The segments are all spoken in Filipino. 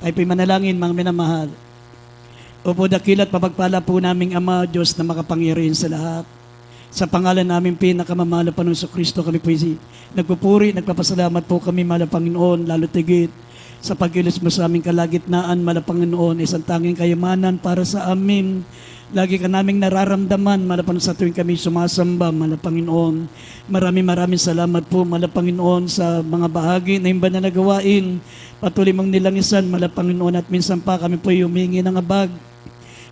Tayo po'y manalangin, mga minamahal. Opo, dakilat papagpala po naming Ama, Diyos na makapangyarihan sa lahat. Sa pangalan namin pinakamamahal na Panginoon Kristo, kami po nagpupuri, nagpapasalamat po kami, mahal na Panginoon, lalo tigit sa pagkilos mo sa aming kalagitnaan, mahal na Panginoon, isang tanging kayamanan para sa amin. Lagi ka naming nararamdaman, mahal na Panginoon, sa tuwing kami sumasamba, mahal na Panginoon. Maraming salamat po, mahal na Panginoon, sa mga bahagi na imba na nagawain. Patuloy mong nilangisan, mahal na Panginoon, at minsan pa kami po humingi ng abag.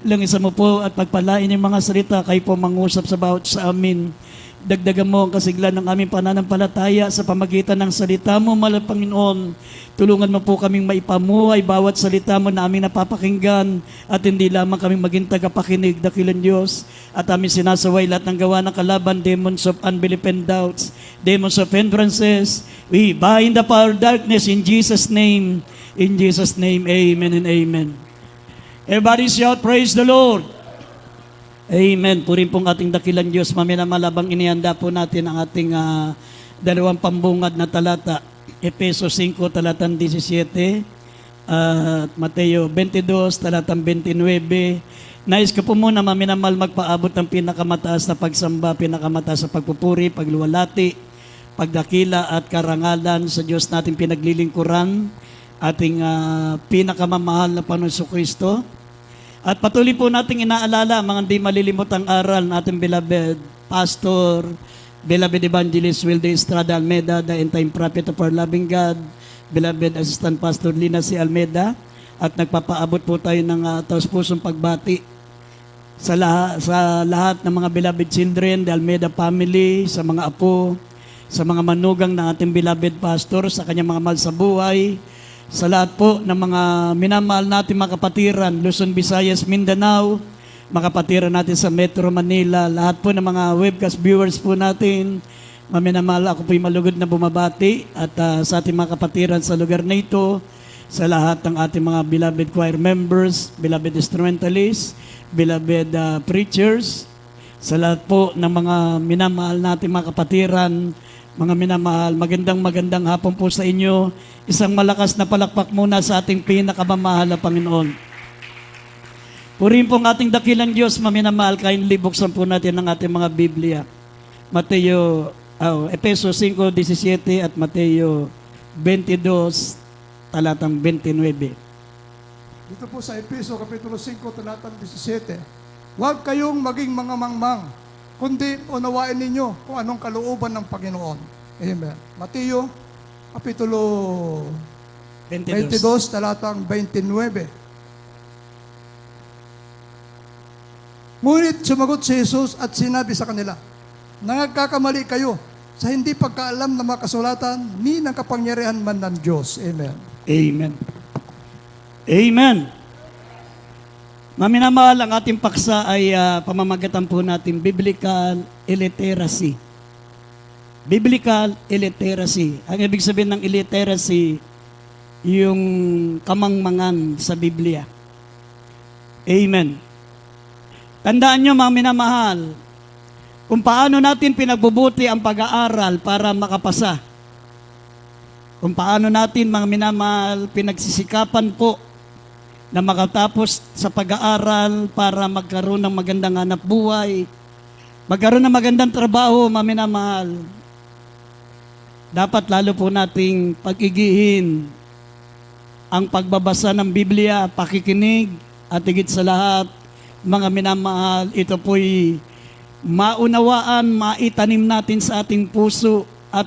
Langisan mo po at pagpalain yung mga salita, kayo po mangusap sa bawat sa amin. Dagdagan mo ang kasiglan ng aming pananampalataya sa pamagitan ng salita mo, mahal na Panginoon. Tulungan mo po kaming maipamuhay bawat salita mo na aming napapakinggan at hindi lamang kaming maging tagapakinig, dakilang Diyos. At aming sinasaway lahat ng gawa ng kalaban, demons of unbelief and doubts, demons of hindrances. We bind the power of darkness in Jesus' name. In Jesus' name, amen and amen. Everybody shout, praise the Lord. Amen. Purin pong ating dakilang Diyos. Maminamalabang inihanda po natin ang ating dalawang pambungad na talata. Efeso 5, talatang 17, at Mateo 22, talatang 29. Nais ko po muna, maminamal, magpaabot ng pinakamataas na pagsamba, pinakamataas na pagpupuri, pagluwalhati, pagdakila at karangalan sa Diyos nating pinaglilingkuran, ating pinakamamahal na Panginoon Kristo. At patuloy po nating inaalala mga hindi malilimutang aral na ating beloved Pastor, beloved Evangelist Wilde Estrada Almeda, the end-time prophet of our loving God, beloved Assistant Pastor Lina C. Almeda, at nagpapaabot po tayo ng taus-pusong pagbati sa lahat ng mga beloved children, the Almeda family, sa mga apo, sa mga manugang ng ating beloved Pastor, sa kanyang mga mahal sa buhay, sa lahat po ng mga minamahal natin mga kapatiran, Luzon, Visayas, Mindanao, mga kapatiran natin sa Metro Manila, lahat po ng mga webcast viewers po natin, maminamahal, ako po'y malugod na bumabati at sa ating mga kapatiran sa lugar na ito, sa lahat ng ating mga beloved choir members, beloved instrumentalists, beloved preachers, sa lahat po ng mga minamahal natin mga kapatiran, mga minamahal, magandang hapon po sa inyo. Isang malakas na palakpak muna sa ating pinakamamahal na Panginoon. Purihin po ang ating dakilang Diyos, maminamahal, kindly buksan po natin ang ating mga Biblia. Efeso 5:17 at Mateo 22, talatang 29. Dito po sa Efeso, Kapitulo 5, talatang 17. Huwag kayong maging mga mangmang, kundi unawain ninyo kung anong kalooban ng Panginoon. Amen. Mateo, Kapitulo 22, talatang 29. Ngunit sumagot si Jesus at sinabi sa kanila, nagkakamali kayo sa hindi pagkaalam ng mga kasulatan ni ng kapangyarihan man ng Diyos. Amen. Amen. Amen. Maminamahal, ang ating paksa ay pamamagatan po natin, Biblical Illiteracy. Biblical Illiteracy. Ang ibig sabihin ng illiteracy, yung kamangmangan sa Biblia. Amen. Tandaan nyo, mga minamahal, kung paano natin pinagbubuti ang pag-aaral para makapasa. Kung paano natin, mga minamahal, pinagsisikapan po na makatapos sa pag-aaral para magkaroon ng magandang hanap buhay, magkaroon ng magandang trabaho, mga minamahal. Dapat lalo po nating pag-igihin ang pagbabasa ng Biblia, pakikinig, at higit sa lahat, mga minamahal, ito po'y maunawaan, maitanim natin sa ating puso at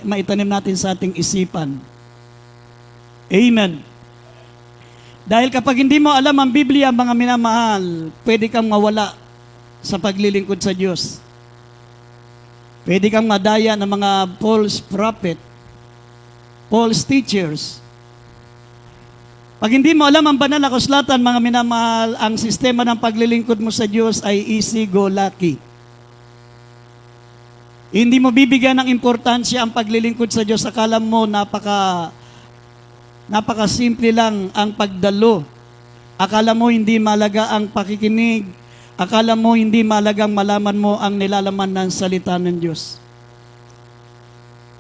maitanim natin sa ating isipan. Amen. Dahil kapag hindi mo alam ang Biblia, mga minamahal, pwede kang mawala sa paglilingkod sa Diyos. Pwede kang madaya ng mga false prophet, false teachers. Pag hindi mo alam ang banal na kasulatan, mga minamahal, ang sistema ng paglilingkod mo sa Diyos ay easy go lucky. Hindi mo bibigyan ng importansya ang paglilingkod sa Diyos. Akala mo napakasimple lang ang pagdalo. Akala mo hindi malaga ang pakikinig. Akala mo hindi malagang malaman mo ang nilalaman ng salita ng Diyos.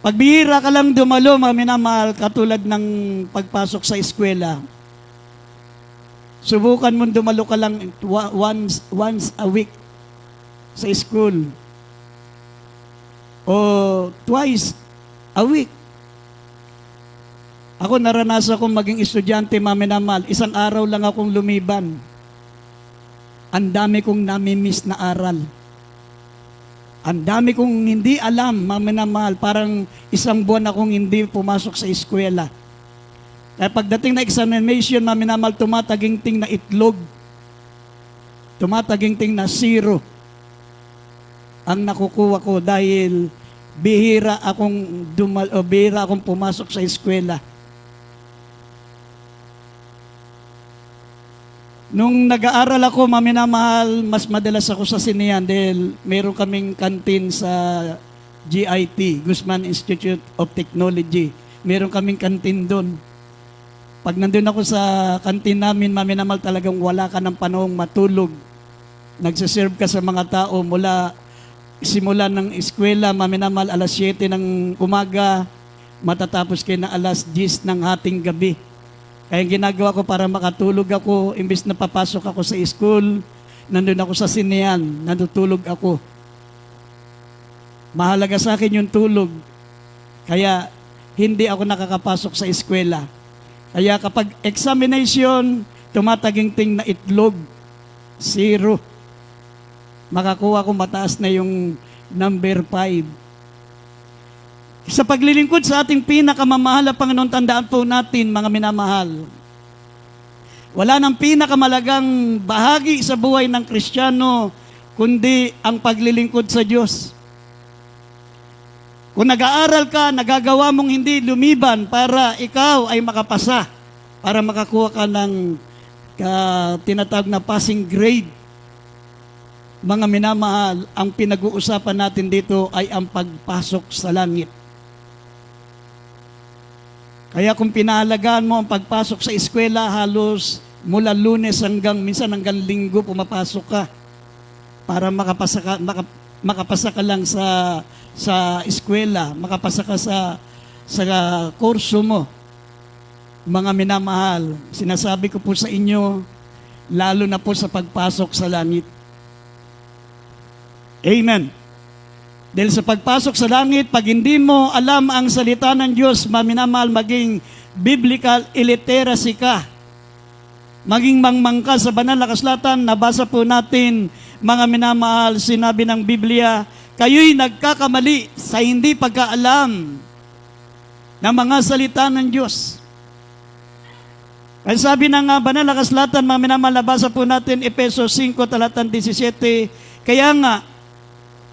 Pagbihira ka lang dumalo, mga minamahal, katulad ng pagpasok sa eskwela. Subukan mo dumalo ka lang once a week sa school. O twice a week. Ako naranasan kong maging estudyante, maminamahal. Isang araw lang akong lumiban. Ang dami kong nami-miss na aral. Ang dami kong hindi alam, maminamahal. Parang isang buwan akong hindi pumasok sa eskwela. Kaya pagdating na examination, maminamahal, tumataginting na itlog. Tumataginting na 0 ang nakukuha ko dahil bihira akong pumasok sa eskwela. Nung nag-aaral ako, maminamahal, mas madalas ako sa Sinean dahil meron kaming kantin sa GIT, Guzman Institute of Technology. Meron kaming kantin doon. Pag nandun ako sa kantin namin, maminamahal, talagang wala ka ng panahong matulog. Nagsiserve ka sa mga tao simula ng eskwela, maminamahal, alas 7 ng umaga, matatapos kayo na alas 10 ng hating gabi. Kaya ginagawa ko para makatulog ako, imbes na papasok ako sa school, nandun ako sa Sinean, natutulog ako. Mahalaga sa akin yung tulog. Kaya hindi ako nakakapasok sa eskwela. Kaya kapag examination, tumataginting na itlog, 0. Makakuha ko mataas na yung number 5. Sa paglilingkod sa ating pinakamamahal na Panginoon, tandaan po natin, mga minamahal, wala nang pinakamalagang bahagi sa buhay ng Kristiyano kundi ang paglilingkod sa Diyos. Kung nag-aaral ka, nagagawa mong hindi lumiban para ikaw ay makapasa, para makakuha ka ng tinatawag na passing grade. Mga minamahal, ang pinag-uusapan natin dito ay ang pagpasok sa langit. Kaya kung pinahalagaan mo ang pagpasok sa eskwela, halos mula Lunes minsan hanggang Linggo pumapasok ka para makapasa ka lang sa eskwela, makapasa ka sa kurso mo. Mga minamahal, sinasabi ko po sa inyo, lalo na po sa pagpasok sa langit. Amen. Dahil sa pagpasok sa langit, pag hindi mo alam ang salita ng Diyos, maminamahal, maging biblical illiteracy ka. Maging mangmang ka sa banal na kasulatan, nabasa po natin, mga minamahal, sinabi ng Biblia, kayo'y nagkakamali sa hindi pagkaalam ng mga salita ng Diyos. Kaya sabi ng banal na kasulatan, mga minamahal, nabasa po natin, Efesos 5, talatang 17, kaya nga,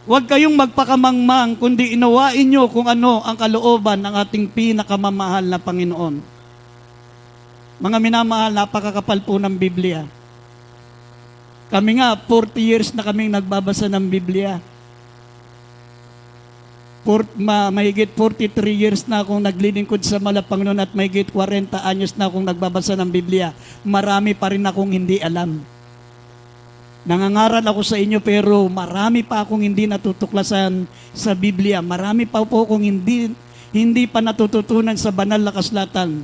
huwag kayong magpakamangmang, kundi inawain nyo kung ano ang kalooban ng ating pinakamamahal na Panginoon. Mga minamahal, napakakapal po ng Biblia. Kami nga, 40 years na kaming nagbabasa ng Biblia. Mahigit 43 years na akong naglilingkod sa Panginoon at mahigit 40 anyos na akong nagbabasa ng Biblia. Marami pa rin akong hindi alam. Nangangaral ako sa inyo pero marami pa akong hindi natutuklasan sa Biblia. Marami pa po akong hindi pa natututunan sa banal na kasulatan.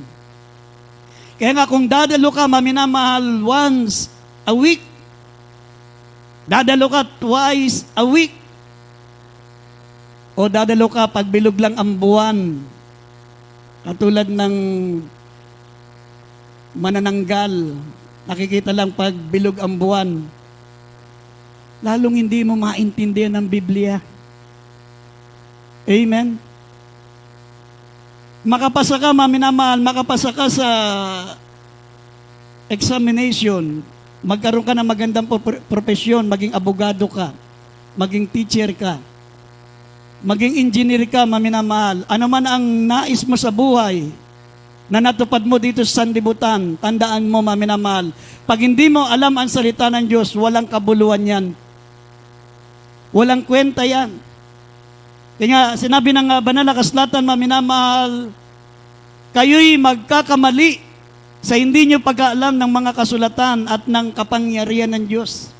Kaya nga kung dadalo ka, maminamahal, once a week, dadalo ka twice a week, o dadalo ka pag bilog lang ang buwan, katulad ng manananggal, nakikita lang pag bilog ang buwan, lalong hindi mo maintindihan ng Biblia. Amen? Makapasa ka, maminamahal, makapasa ka sa examination, magkaroon ka ng magandang profesyon, maging abogado ka, maging teacher ka, maging engineer ka, maminamahal. Ano man ang nais mo sa buhay na natupad mo dito sa sanlibutan, tandaan mo, maminamahal, pag hindi mo alam ang salita ng Diyos, walang kabuluhan yan. Walang kwenta yan. Kaya sinabi ng banal na kasulatan, maminamahal, kayo'y magkakamali sa hindi nyo pag-aalam ng mga kasulatan at ng kapangyarihan ng Diyos.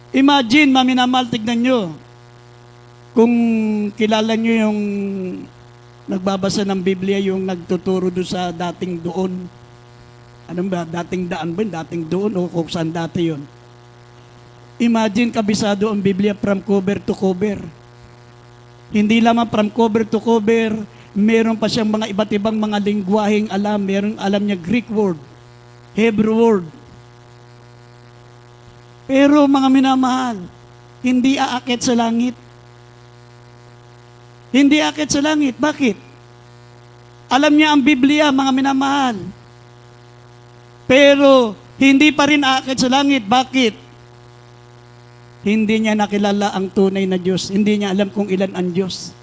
Imagine, maminamahal, tignan nyo, kung kilala nyo yung nagbabasa ng Biblia, yung nagtuturo doon sa dating doon, Anong ba? Dating daan ba yun? Dating doon o kung saan dati yun? Imagine, kabisado ang Biblia from cover to cover. Hindi lamang from cover to cover, meron pa siyang mga iba't ibang mga lingwaheng alam. Meron alam niya Greek word, Hebrew word. Pero mga minamahal, hindi aakit sa langit. Hindi aakit sa langit. Bakit? Alam niya ang Biblia, mga minamahal. Pero hindi pa rin aakit sa langit. Bakit? Hindi niya nakilala ang tunay na Diyos. Hindi niya alam kung ilan ang Diyos.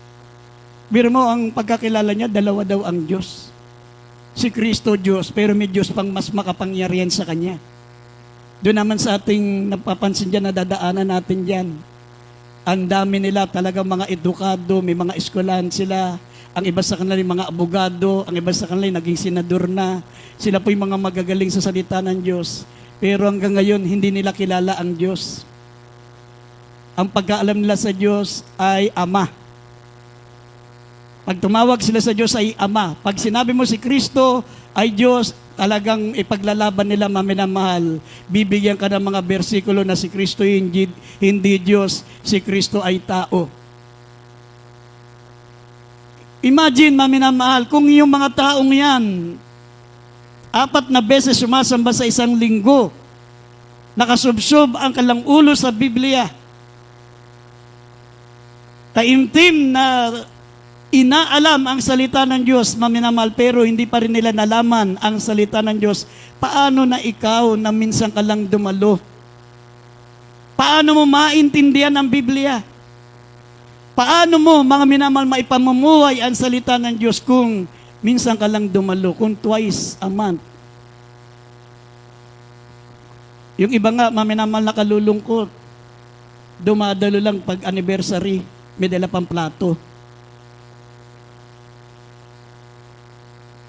Biro mo, ang pagkakilala niya, dalawa daw ang Diyos. Si Kristo Diyos, pero may Diyos pang mas makapangyarihan sa Kanya. Doon naman sa ating napapansin dyan, nadadaanan natin dyan. Ang dami nila talagang mga edukado, may mga eskwelahan sila. Ang iba sa kanila mga abogado, ang iba sa kanila naging senador na. Sila po yung mga magagaling sa salita ng Diyos. Pero hanggang ngayon, hindi nila kilala ang Diyos. Ang pagkaalam nila sa Diyos ay Ama. Pag tumawag sila sa Diyos ay Ama. Pag sinabi mo si Kristo ay Diyos, talagang ipaglalaban nila, maminamahal. Bibigyan ka ng mga bersikulo na si Kristo hindi Diyos, si Kristo ay tao. Imagine, maminamahal, kung yung mga taong yan, 4 na beses sumasamba sa isang linggo, nakasubsob ang kalang ulo sa Biblia, taimtim na inaalam ang salita ng Diyos, maminamahal, pero hindi pa rin nila nalaman ang salita ng Diyos. Paano na ikaw na minsan ka lang dumalo? Paano mo maintindihan ang Biblia? Paano mo, mga minamahal, maipamumuhay ang salita ng Diyos kung minsan ka lang dumalo, kung twice a month? Yung iba nga, maminamahal, nakalulungkot. Dumadalo lang pag anniversary, may dala pang plato.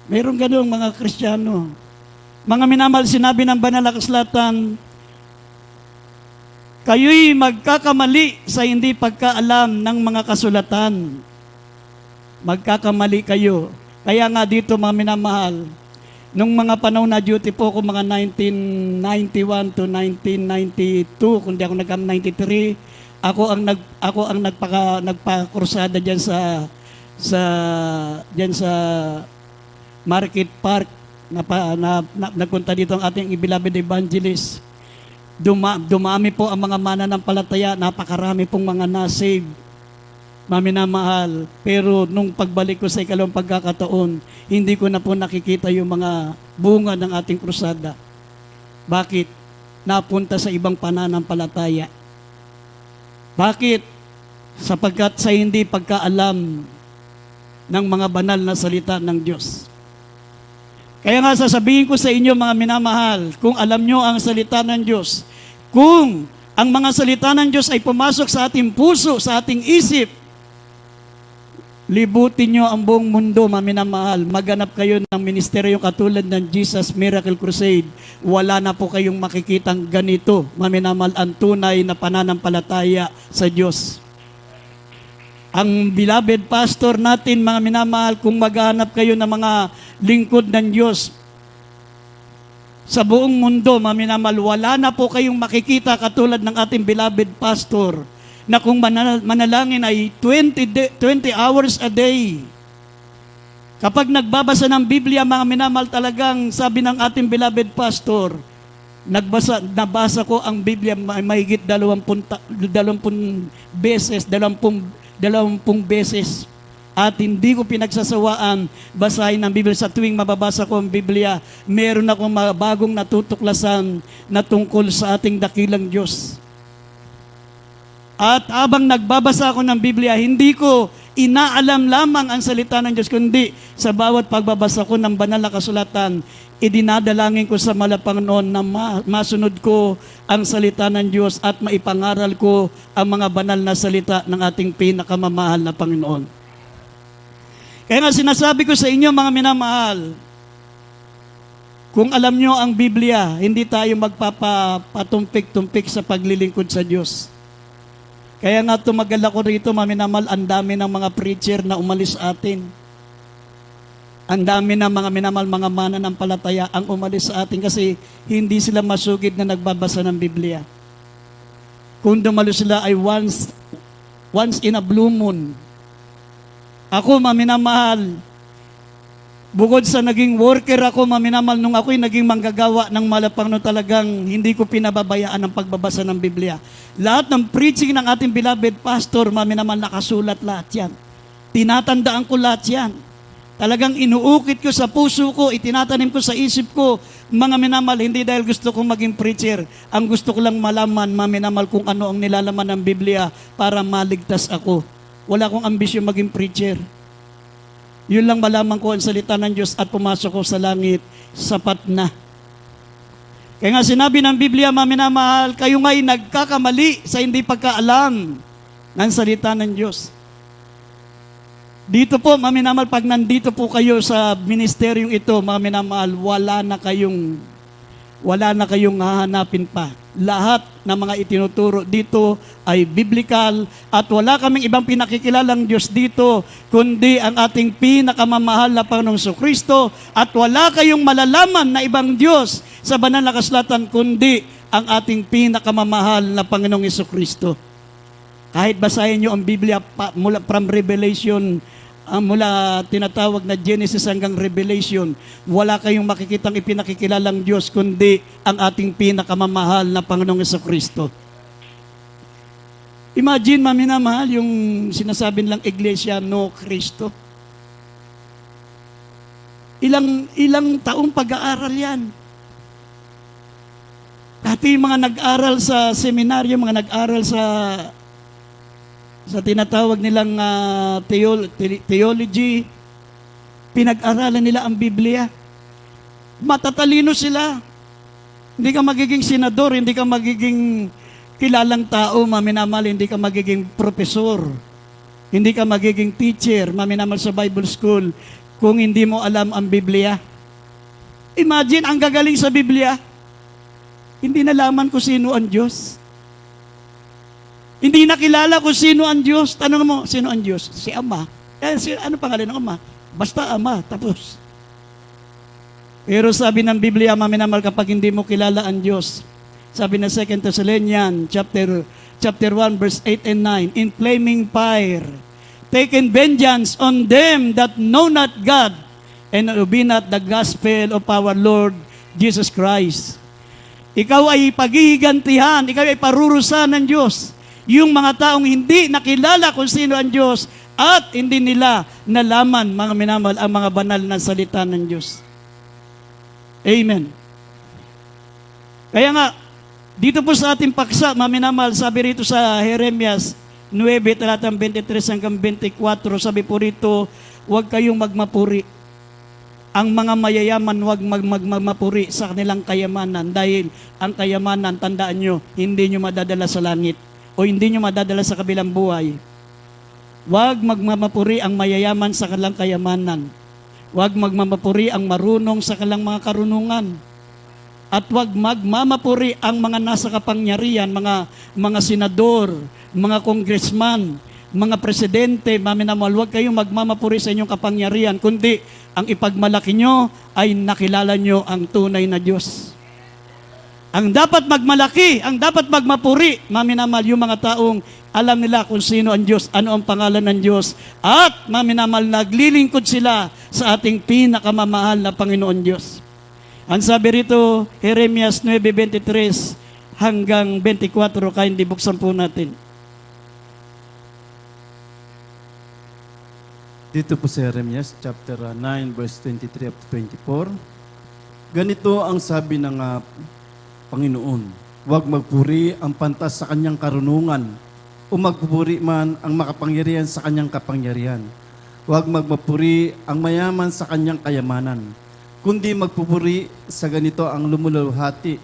Meron ganun mga Kristiyano. Mga minamahal, sinabi ng banal na kasulatan, kayo'y magkakamali sa hindi pagkaalam ng mga kasulatan. Magkakamali kayo. Kaya nga dito, mga minamahal, nung mga panahon na duty po ko, mga 1991 to 1992, kung di ako nag-93, ako ang nagpakrusada diyan sa Market Park, nagpunta dito ang ating beloved evangelist. Dumami po ang mga mananampalataya, napakarami pong mga nasave, maminamahal. Pero nung pagbalik ko sa ikalawang pagkakataon, hindi ko na po nakikita yung mga bunga ng ating krusada. Bakit? Napunta sa ibang pananampalataya. Bakit? Sapagkat sa hindi pagkaalam ng mga banal na salita ng Diyos. Kaya nga sasabihin ko sa inyo, mga minamahal, kung alam nyo ang salita ng Diyos, kung ang mga salita ng Diyos ay pumasok sa ating puso, sa ating isip, libutin nyo ang buong mundo, mga minamahal. Maghanap kayo ng ministeryo katulad ng Jesus Miracle Crusade. Wala na po kayong makikitang ganito, mga minamahal, ang tunay na pananampalataya sa Diyos. Ang beloved pastor natin, mga minamahal, kung maghanap kayo ng mga lingkod ng Diyos sa buong mundo, mga minamahal, wala na po kayong makikita katulad ng ating beloved pastor na kung manalangin ay 20 hours a day. Kapag nagbabasa ng Biblia, mga minamahal, talagang sabi ng ating beloved pastor, nabasa ko ang Biblia mahigit 20 beses, 20 beses. At hindi ko pinagsasawaan basahin ang Biblia. Sa tuwing mababasa ko ang Biblia, meron akong mga bagong natutuklasan na tungkol sa ating dakilang Diyos. At habang nagbabasa ako ng Biblia, hindi ko inaalam lamang ang salita ng Diyos, kundi sa bawat pagbabasa ko ng banal na kasulatan, idinadalangin ko sa Panginoon na masunod ko ang salita ng Diyos at maipangaral ko ang mga banal na salita ng ating pinakamamahal na Panginoon. Kaya nga sinasabi ko sa inyo, mga minamahal, kung alam nyo ang Biblia, hindi tayo magpapatumpik-tumpik sa paglilingkod sa Diyos. Kaya nga tumagal ako rito, mga minamahal, ang dami ng mga preacher na umalis atin. Ang dami na mga minamahal, mga mananampalataya ang umalis sa atin kasi hindi sila masugid na nagbabasa ng Biblia. Kung dumalo sila ay once in a blue moon. Ako, maminamahal, bukod sa naging worker ako, maminamahal, nung ako'y naging manggagawa ng malapang no, talagang hindi ko pinababayaan ang pagbabasa ng Biblia. Lahat ng preaching ng ating beloved pastor, maminamahal, nakasulat lahat yan. Tinatandaan ko lahat yan. Talagang inuukit ko sa puso ko, itinatanim ko sa isip ko, mga minamahal, hindi dahil gusto kong maging preacher. Ang gusto ko lang malaman, maminamahal, kung ano ang nilalaman ng Biblia para maligtas ako. Wala akong ambisyon maging preacher. Yun lang malaman ko ang salita ng Diyos at pumasok ko sa langit, sapat na. Kaya nga sinabi ng Biblia, maminamahal, kayo nga'y nagkakamali sa hindi pagkaalam ng salita ng Diyos. Dito po, maminamahal, pag nandito po kayo sa ministeryong ito, maminamahal, wala na kayong hahanapin pa. Lahat ng mga itinuturo dito ay biblical at wala kaming ibang pinakikilalang Diyos dito kundi ang ating pinakamamahal na Panginoong Jesucristo at wala kayong malalaman na ibang Diyos sa banal na kasulatan kundi ang ating pinakamamahal na Panginoong Jesucristo. Kahit basahin nyo ang Biblia mula from Revelation, mula tinatawag na Genesis hanggang Revelation, wala kayong makikitang ipinakikilalang Diyos kundi ang ating pinakamamahal na Panginoong Jesucristo. Imagine, maminamahal, yung sinasabi nilang Iglesia no Cristo. Ilang taong pag-aaral yan. Dati yung mga nag-aral sa seminaryo, mga nag-aral sa tinatawag nilang theology, pinag-aralan nila ang Biblia. Matatalino sila. Hindi ka magiging senador, hindi ka magiging kilalang tao, maminamahal, hindi ka magiging profesor, hindi ka magiging teacher, maminamahal sa Bible school, kung hindi mo alam ang Biblia. Imagine, ang gagaling sa Biblia, hindi nalaman kung sino ang Diyos. Hindi nakilala kung sino ang Diyos. Tanong mo, sino ang Diyos? Si Ama. Ano pangalan ng Ama? Basta Ama, tapos. Pero sabi ng Biblia, maminamahal, kapag hindi mo kilala ang Diyos, sabi ng 2 Thessalonians, chapter 1, verse 8 and 9, in flaming fire, taking vengeance on them that know not God, and obey not the gospel of our Lord Jesus Christ. Ikaw ay paghihigantihan, ikaw ay parurusahan ng Diyos. Yung mga taong hindi nakilala kung sino ang Diyos at hindi nila nalaman, mga minamahal, ang mga banal na salita ng Diyos. Amen. Kaya nga, dito po sa ating paksa, mga minamahal, sabi rito sa Jeremias 9, talatang 23 hanggang 24, sabi po rito, huwag kayong magmapuri. Ang mga mayayaman, huwag magmapuri sa kanilang kayamanan dahil ang kayamanan, tandaan nyo, hindi nyo madadala sa langit o hindi nyo madadala sa kabilang buhay. Huwag magmamapuri ang mayayaman sa kanilang kayamanan. Huwag magmamapuri ang marunong sa kanilang mga karunungan. At huwag magmamapuri ang mga nasa kapangyarihan, mga senador, mga congressman, mga presidente, maminamahal, huwag kayong magmamapuri sa inyong kapangyarihan, kundi ang ipagmalaki nyo ay nakilala nyo ang tunay na Diyos. Ang dapat magmalaki, ang dapat magmapuri, maminamahal, yung mga taong alam nila kung sino ang Diyos, ano ang pangalan ng Diyos, at maminamahal, naglilingkod sila sa ating pinakamamahal na Panginoon Diyos. Ang sabi rito, Jeremias 9:23 hanggang 24, kaya hindi buksan po natin. Dito po sa Jeremias, chapter 9, verse 23 up to 24. Ganito ang sabi ng Panginoon, huwag magpuri ang pantas sa kanyang karunungan, o magpupuri man ang makapangyarihan sa kanyang kapangyarihan. Huwag magmapuri ang mayaman sa kanyang kayamanan, kundi magpupuri sa ganito ang lumuluhati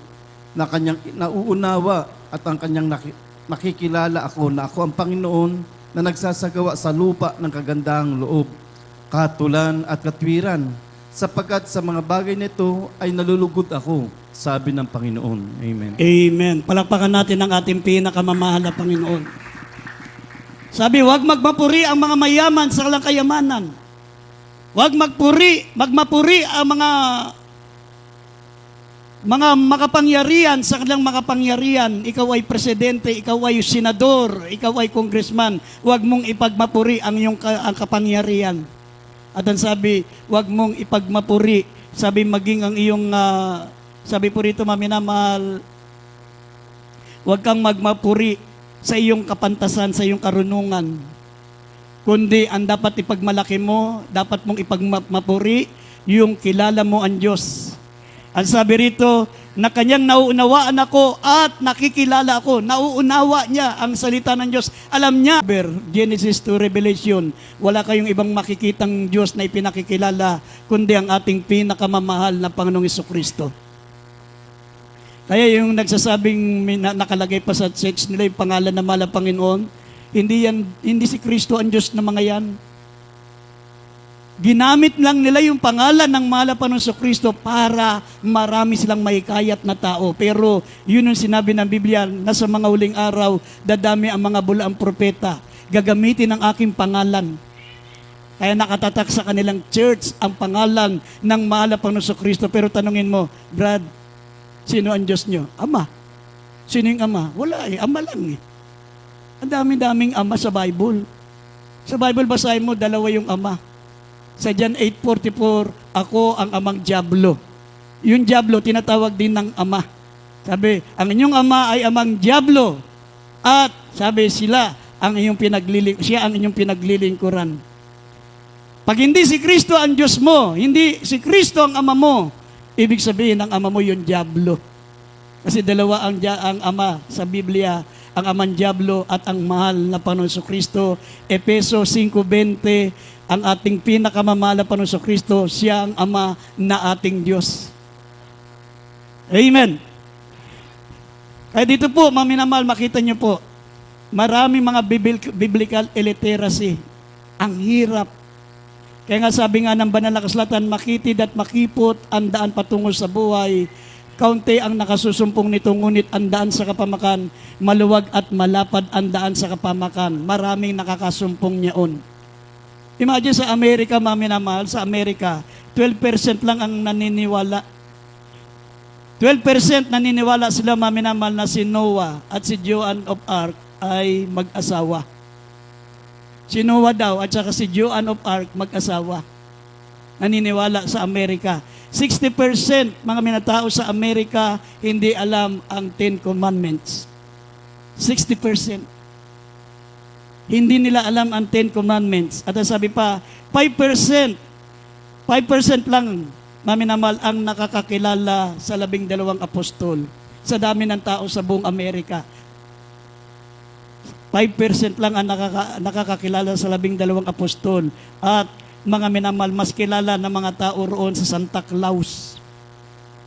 na kanyang nauunawa at ang kanyang nakikilala ako na ako ang Panginoon na nagsasagawa sa lupa ng kagandahang loob, katulan at katwiran, sapagkat sa mga bagay nito ay nalulugod ako, sabi ng Panginoon. Amen. Amen. Palakpakan natin ang ating pinakamamahal na Panginoon. Sabi, huwag magmapuri ang mga mayaman sa kanilang kayamanan. Huwag magmapuri ang mga makapangyarihan sa kanilang makapangyarihan. Ikaw ay presidente, ikaw ay senador, ikaw ay congressman. Huwag mong ipagmapuri ang iyong ang kapangyarihan. At ang sabi, huwag mong ipagmapuri. Sabi maging ang iyong, sabi po rito, maminamahal, huwag kang magmapuri sa iyong kapantasan, sa iyong karunungan. Kundi ang dapat ipagmalaki mo, dapat mong ipagmapuri yung kilala mo ang Diyos. Ang sabi rito, na kanyang nauunawaan ako at nakikilala ako. Nauunawa niya ang salita ng Diyos. Alam niya, Genesis to Revelation, wala kayong ibang makikitang Diyos na ipinakikilala, kundi ang ating pinakamamahal na Panginoong Jesucristo. Kaya yung nagsasabing nakalagay pa sa church nila yung pangalan na mahal na Panginoon, hindi si Kristo ang Diyos na mga yan. Ginamit lang nila yung pangalan ng mahal na Panginoong Kristo para marami silang mahikayat na tao. Pero yun yung sinabi ng Biblia na sa mga huling araw, dadami ang mga bulaang propeta. Gagamitin ang aking pangalan. Kaya nakatatak sa kanilang church ang pangalan ng mahal na Panginoong Kristo. Pero tanungin mo, Brad, sino ang Diyos nyo? Ama. Sino yung Ama? Wala eh, Ama lang eh. Ang dami-daming Ama sa Bible. Sa Bible basahin mo, dalawa yung Ama. Sa John 8:44, ako ang amang Diablo. Yung Diablo, tinatawag din ng Ama. Sabi, ang inyong Ama ay amang Diablo. At sabi sila, siya ang inyong pinaglilingkuran. Pag hindi si Kristo ang Diyos mo, hindi si Kristo ang Ama mo, ibig sabihin ng Ama mo yung Diablo. Kasi dalawa ang Ama sa Biblia, ang amang Diablo at ang mahal na Panginoon Kristo. Efeso 5:20, ang ating pinakamamahal na Panginoon Kristo, siya ang Ama na ating Diyos. Amen. Kaya dito po, mga minamahal, makita niyo po, maraming mga biblical illiteracy. Ang hirap. Kaya nga sabi nga ng banal na kasulatan, makitid at makipot ang daan patungo sa buhay. Kaunti ang nakasusumpong nito, ngunit ang daan sa kapamakan, maluwag at malapad ang daan sa kapamakan. Maraming nakakasumpong niyaon. Imagine sa Amerika, mga minamahal, sa Amerika, 12% lang ang naniniwala. 12% naniniwala sila, mga minamahal, na si Noah at si Joan of Arc ay mag-asawa. Si Noah daw at saka si Joan of Arc mag-asawa. Naniniwala sa Amerika. 60% mga minatao sa Amerika hindi alam ang 10 Commandments. 60%. Hindi nila alam ang 10 Commandments. At sabi pa, 5% lang, maminamal, ang nakakakilala sa 12 apostol. Sa dami ng tao sa buong Amerika. 5% lang ang nakakakilala sa 12 apostol. At mga minamal, mas kilala ng mga tao roon sa Santa Claus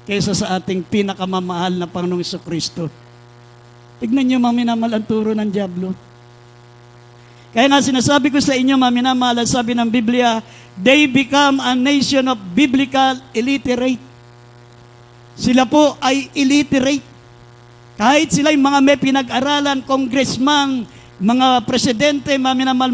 kaysa sa ating pinakamamahal na Panginoong Jesucristo. Tignan niyo, mga minamal, ang turo ng Diablo. Kaya nga sinasabi ko sa inyo, mga minamahal, sabi ng Biblia, they become a nation of biblical illiterate. Sila po ay illiterate. Kahit sila yung mga may pinag-aralan, congressman, mga presidente, mga minamahal,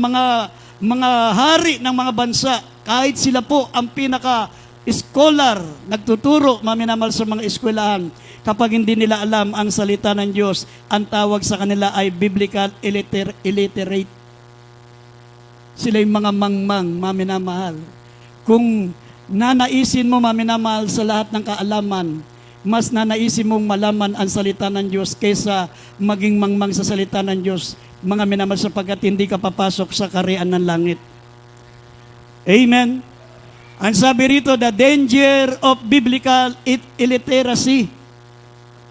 mga hari ng mga bansa, kahit sila po ang pinaka-scholar, nagtuturo, mga minamahal, sa mga eskwelahan, kapag hindi nila alam ang salita ng Diyos, ang tawag sa kanila ay biblical illiterate. Sila yung mga mangmang, maminamahal. Kung nanaisin mo, maminamahal, sa lahat ng kaalaman, mas nanaisin mong malaman ang salita ng Diyos kaysa maging mangmang sa salita ng Diyos, mga minamahal, sapagkat hindi ka papasok sa kaharian ng langit. Amen. Ang sabi rito, the danger of biblical illiteracy.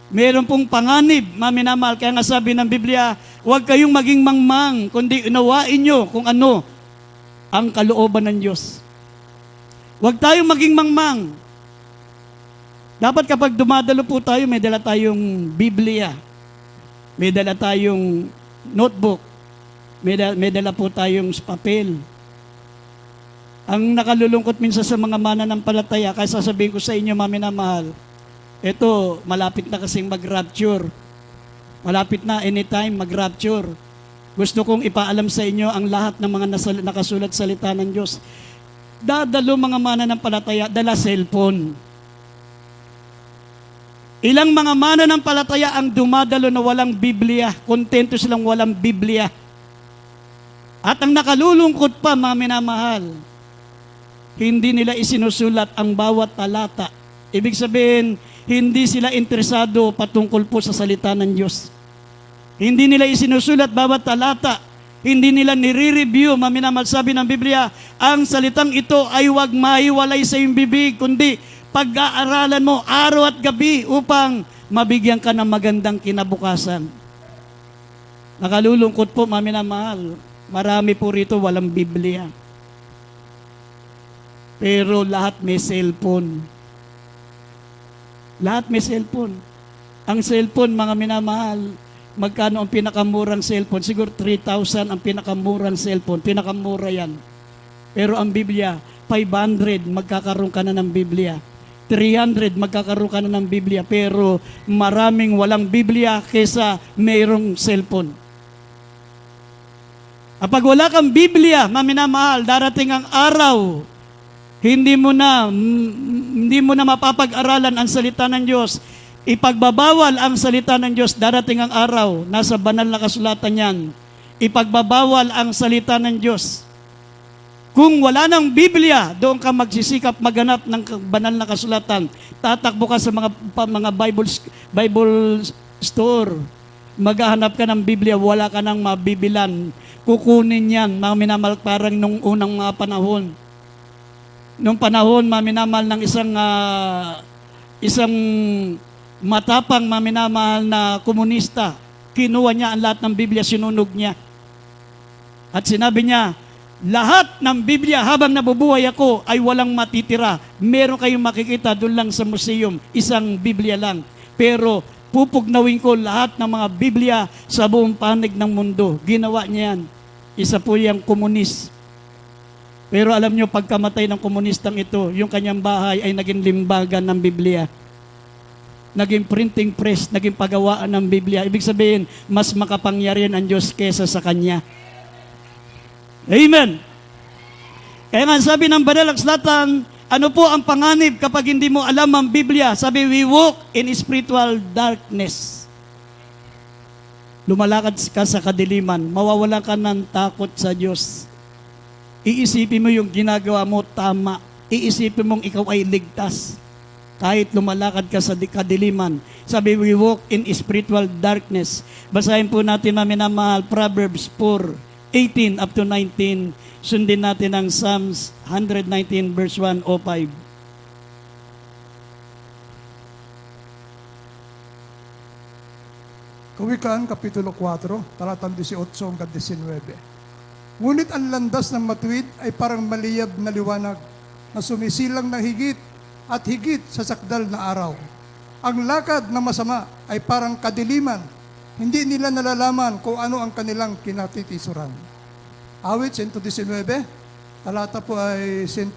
Meron pong panganib, maminamahal. Kaya nga sabi ng Biblia, huwag kayong maging mangmang, kundi unawain nyo kung ano ang kalooban ng Diyos. Huwag tayong maging mangmang. Dapat kapag dumadalo po tayo, may dala tayong Biblia. May dala tayong notebook. May dala po tayong papel. Ang nakalulungkot minsan sa mga mananampalataya, kaya sasabihin ko sa inyo, mga minamahal, ito, malapit na kasing mag-rapture. Malapit na, anytime, mag-rapture. Gusto kong ipaalam sa inyo ang lahat ng mga nakasulat salita ng Diyos. dadalo mga mananampalataya, dala cellphone. Ilang mga mananampalataya ang dumadalo na walang Biblia, kontento silang walang Biblia. At ang nakalulungkot pa, mga minamahal, hindi nila isinusulat ang bawat talata. Ibig sabihin, hindi sila interesado patungkol po sa salita ng Diyos. Hindi nila isinusulat bawat talata. Hindi nila nire-review, maminamal sabi ng Biblia, ang salitang ito ay huwag mahiwalay sa iyong bibig, kundi pag-aaralan mo araw at gabi upang mabigyan ka ng magandang kinabukasan. Nakalulungkot po, maminamahal, marami po rito walang Biblia. Pero lahat may cellphone. Lahat may cellphone. Ang cellphone, mga minamahal, magkano ang pinakamurang cellphone? Siguro 3,000 ang pinakamurang cellphone. Pinakamura yan. Pero ang Biblia, 500, magkakaroon ka na ng Biblia. 300, magkakaroon ka na ng Biblia. Pero maraming walang Biblia kesa mayroong cellphone. Kapag wala kang Biblia, maminamahal, darating ang araw, hindi mo na mapapag-aralan ang salita ng Diyos. Ipagbabawal ang salita ng Diyos, darating ang araw, nasa banal na kasulatan yan. Ipagbabawal ang salita ng Diyos. Kung wala ng Biblia, doon ka magsisikap maghanap ng banal na kasulatan. Tatakbo ka sa mga Bible store. Maghahanap ka ng Biblia, wala ka nang mabibilan. Kukunin yan, mga minamal, parang nung unang mga panahon. Nung panahon, mga minamal ng isang matapang maminamahal na komunista, kinuha niya ang lahat ng Biblia, sinunog niya. At sinabi niya, lahat ng Biblia habang nabubuhay ako ay walang matitira. Meron kayong makikita doon lang sa museum, isang Biblia lang. Pero pupugnawin ko lahat ng mga Biblia sa buong panig ng mundo. Ginawa niya yan. Isa po yung komunis. Pero alam niyo, pagkamatay ng komunistang ito, yung kanyang bahay ay naging limbagan ng Biblia. Naging printing press, naging pagawaan ng Biblia. Ibig sabihin, mas makapangyarihan ang Diyos kesa sa Kanya. Amen! Kaya nga sabi ng banal na kasulatan, ano po ang panganib kapag hindi mo alam ang Biblia? Sabi, we walk in spiritual darkness. Lumalakad ka sa kadiliman, mawawala ka ng takot sa Diyos. Iisipin mo yung ginagawa mo tama. Iisipin mong ikaw ay ligtas. Kahit lumalakad ka sa kadiliman. Sabi, we walk in spiritual darkness. Basahin po natin na minamahal, Proverbs 4:18 up to 19. Sundin natin ang Psalms 119 verse 1 o 5. Kawikaan, Kapitulo 4, talatang 18 hanggang 19. Ngunit ang landas ng matuwid ay parang maliyab na liwanag na sumisilang ng higit at higit sa sakdal na araw. Ang lakad ng masama ay parang kadiliman. Hindi nila nalalaman kung ano ang kanilang kinatitisuran. Awit 119, talata po ay 105.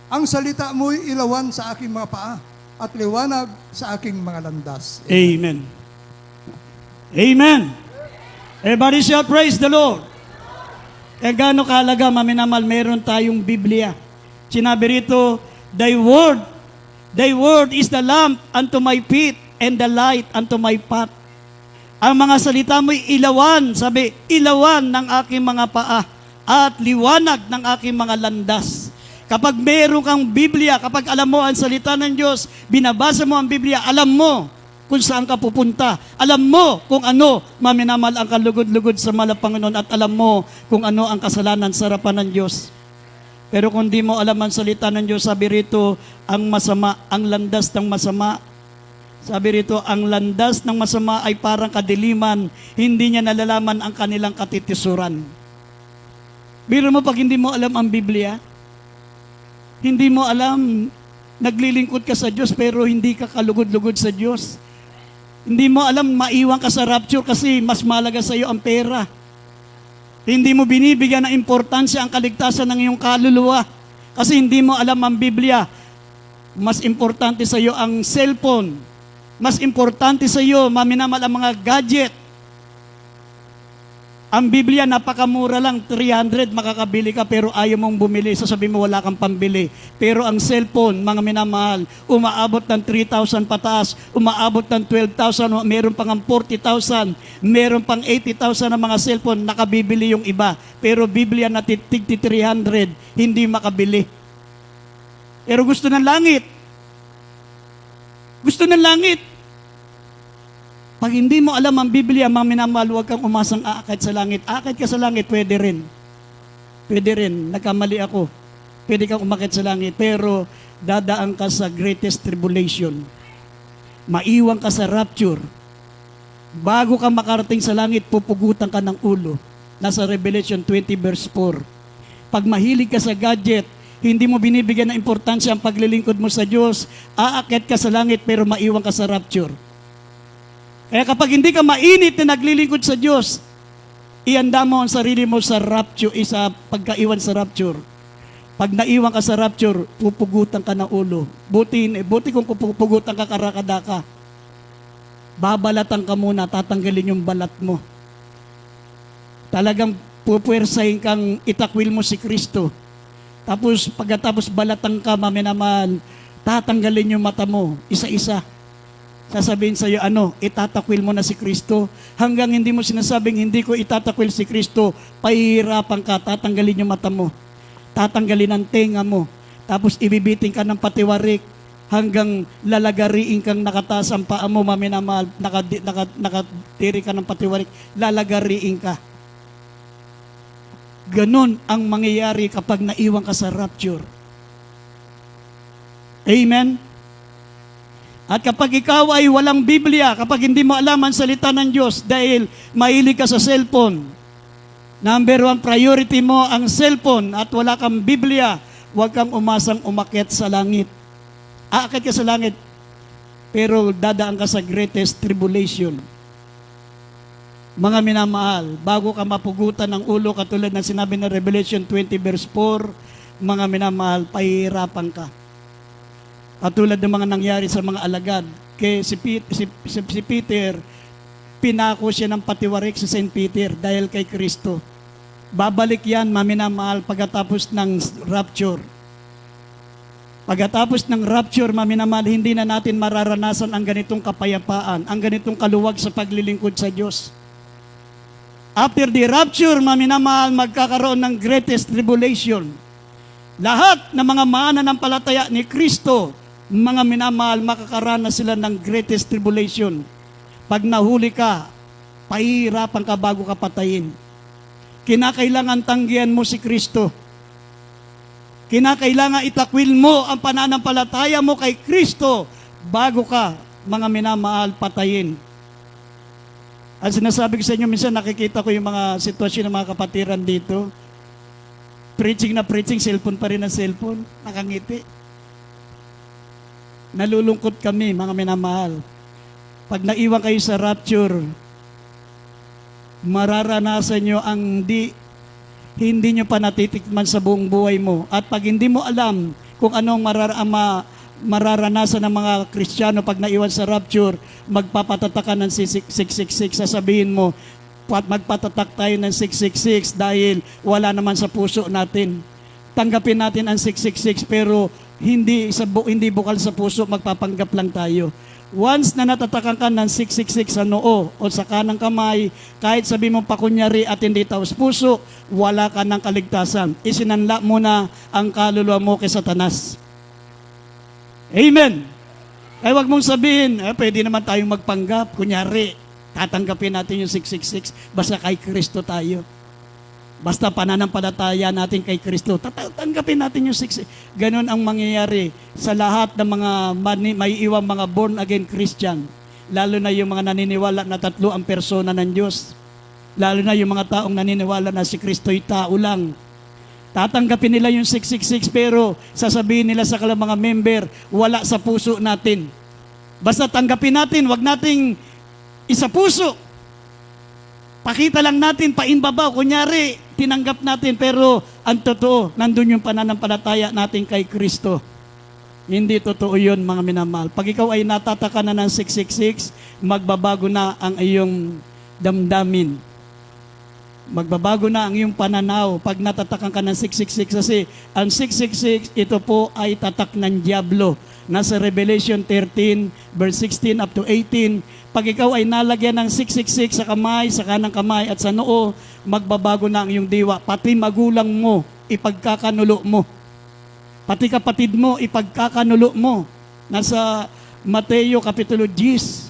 Ang salita mo'y ilawan sa aking mga paa at liwanag sa aking mga landas. Amen. Amen. Everybody shall praise the Lord. Kaya gaano kahalaga, maminamal, meron tayong Biblia. Sinabi rito, Thy word is the lamp unto my feet and the light unto my path. Ang mga salita mo'y ilawan, sabi, ilawan ng aking mga paa at liwanag ng aking mga landas. Kapag meron kang Biblia, kapag alam mo ang salita ng Diyos, binabasa mo ang Biblia, alam mo kung saan ka pupunta. Alam mo kung ano maminamal ang kalugod-lugod sa malap Panginoon at alam mo kung ano ang kasalanan sa harapan ng Diyos. Pero kung di mo alam ang salita ng Diyos, sabi rito, ang masama, ang landas ng masama. Sabi rito, ang landas ng masama ay parang kadiliman, hindi niya nalalaman ang kanilang katitisuran. Biro mo pag hindi mo alam ang Biblia, hindi mo alam, naglilingkod ka sa Diyos pero hindi ka kalugod-lugod sa Diyos. Hindi mo alam, maiwan ka sa rapture kasi mas malaga sa iyo ang pera. Hindi mo binibigyan ng importansya ang kaligtasan ng iyong kaluluwa kasi hindi mo alam ang Biblia. Mas importante sa iyo ang cellphone. Mas importante sa iyo, maminamal ang mga gadget. Ang Biblia, napakamura lang, 300, makakabili ka, pero ayaw mong bumili. Sasabihin mo, wala kang pambili. Pero ang cellphone, mga minamahal, umaabot ng 3,000 pataas, umaabot ng 12,000, meron pang 40,000, meron pang 80,000 na mga cellphone, nakabibili yung iba. Pero Biblia na tig 300, hindi makabili. Pero gusto ng langit. Gusto ng langit. Pag hindi mo alam ang Biblia, mga minamahal, huwag kang umasang aakit sa langit. Aakit ka sa langit, pwede rin. Pwede rin. Nagkamali ako. Pwede kang umakit sa langit. Pero dadaan ka sa greatest tribulation. Maiwan ka sa rapture. Bago ka makarating sa langit, pupugutan ka ng ulo. Nasa Revelation 20 verse 4. Pag mahilig ka sa gadget, hindi mo binibigyan ng importansya ang paglilingkod mo sa Diyos, aakit ka sa langit pero maiwan ka sa rapture. Kaya kapag hindi ka mainit na naglilingkod sa Diyos, ianda mo ang sarili mo sa rapture, sa pagkaiwan sa rapture. Pag naiwan ka sa rapture, pupugutan ka ng ulo. Buti kung pupugutan ka karakadaka. Babalatan ka muna, tatanggalin yung balat mo. Talagang pupuwersahin kang itakwil mo si Kristo. Tapos pagkatapos balatan ka, maminamahal, tatanggalin yung mata mo, isa-isa. Sasabihin sa iyo, itatakwil mo na si Kristo. Hanggang hindi mo sinasabing, hindi ko itatakwil si Kristo, pahihirapan ka, tatanggalin yung mata mo. Tatanggalin ang tenga mo. Tapos ibibiting ka ng patiwarik hanggang lalagariin kang nakataas ang paa mo, maminamahal, nakatiri ka ng patiwarik, lalagariin ka. Ganon ang mangyayari kapag naiwan ka sa rapture. Amen? At kapag ikaw ay walang Biblia, kapag hindi mo alam ang salita ng Diyos dahil mahilig ka sa cellphone, number 1 priority mo ang cellphone at wala kang Biblia, huwag kang umasang umakyat sa langit. Aakyat ka sa langit, pero dadaan ka sa greatest tribulation. Mga minamahal, bago ka mapugutan ng ulo, katulad ng sinabi ng Revelation 20 verse 4, mga minamahal, pahihirapan ka. At tulad ng mga nangyari sa mga alagad, kay si Peter, pinako siya ng patiwarik sa St. Peter dahil kay Kristo. Babalik yan, maminamahal, pagkatapos ng rapture. Pagkatapos ng rapture, maminamahal, hindi na natin mararanasan ang ganitong kapayapaan, ang ganitong kaluwag sa paglilingkod sa Diyos. After the rapture, maminamahal, magkakaroon ng greatest tribulation. Lahat ng mga mananampalataya ni Kristo, mga minamahal, makakaranas sila ng greatest tribulation. Pag nahuli ka, pahihirapan ka bago ka patayin. Kinakailangan tanggihan mo si Kristo. Kinakailangan itakwil mo ang pananampalataya mo kay Kristo bago ka, mga minamahal, patayin. At sinasabi ko sa inyo, minsan nakikita ko yung mga sitwasyon ng mga kapatiran dito. Preaching na preaching, cellphone pa rin ang cellphone. Nakangiti. Nalulungkot kami, mga minamahal. Pag naiwan kayo sa rapture, mararanasan nyo ang hindi nyo pa natitikman sa buong buhay mo. At pag hindi mo alam kung anong mararanasan ng mga Kristiyano pag naiwan sa rapture, magpapatatak ka ng 666. Sasabihin mo, magpatatak tayo ng 666 dahil wala naman sa puso natin. Tanggapin natin ang 666 pero hindi bukal sa puso, magpapanggap lang tayo. Once na natatakan ka ng 666 sa noo o sa kanang kamay, kahit sabi mo pakunyari at hindi taos puso, wala ka ng kaligtasan. Isinanla mo na ang kaluluwa mo kay Satanas. Amen! Kaya wag mong sabihin, pwede naman tayong magpanggap. Kunyari, tatanggapin natin yung 666, basta kay Kristo tayo. Basta pananampalataya natin kay Kristo, tatanggapin natin yung 6. Ganon ang mangyayari sa lahat ng mga may iwang mga born again Christian. Lalo na yung mga naniniwala na tatlo ang persona ng Diyos. Lalo na yung mga taong naniniwala na si Kristo'y tao lang. Tatanggapin nila yung 666 pero sasabihin nila sa kanilang mga member, wala sa puso natin. Basta tanggapin natin, wag nating isa puso. Pakita lang natin, painbabaw. Kunyari, tinanggap natin, pero ang totoo, nandun yung pananampalataya natin kay Kristo. Hindi totoo yun, mga minamahal. Pag ikaw ay natataka na ng 666, magbabago na ang iyong damdamin. Magbabago na ang iyong pananaw pag natatakan ka ng 666 kasi ang 666 ito po ay tatak ng Diablo. Nasa Revelation 13 verse 16 up to 18, pag ikaw ay nalagyan ng 666 sa kamay, sa kanang kamay at sa noo, magbabago na ang iyong diwa. Pati magulang mo, ipagkakanulo mo. Pati kapatid mo, ipagkakanulo mo. Nasa Mateo Kapitulo 10.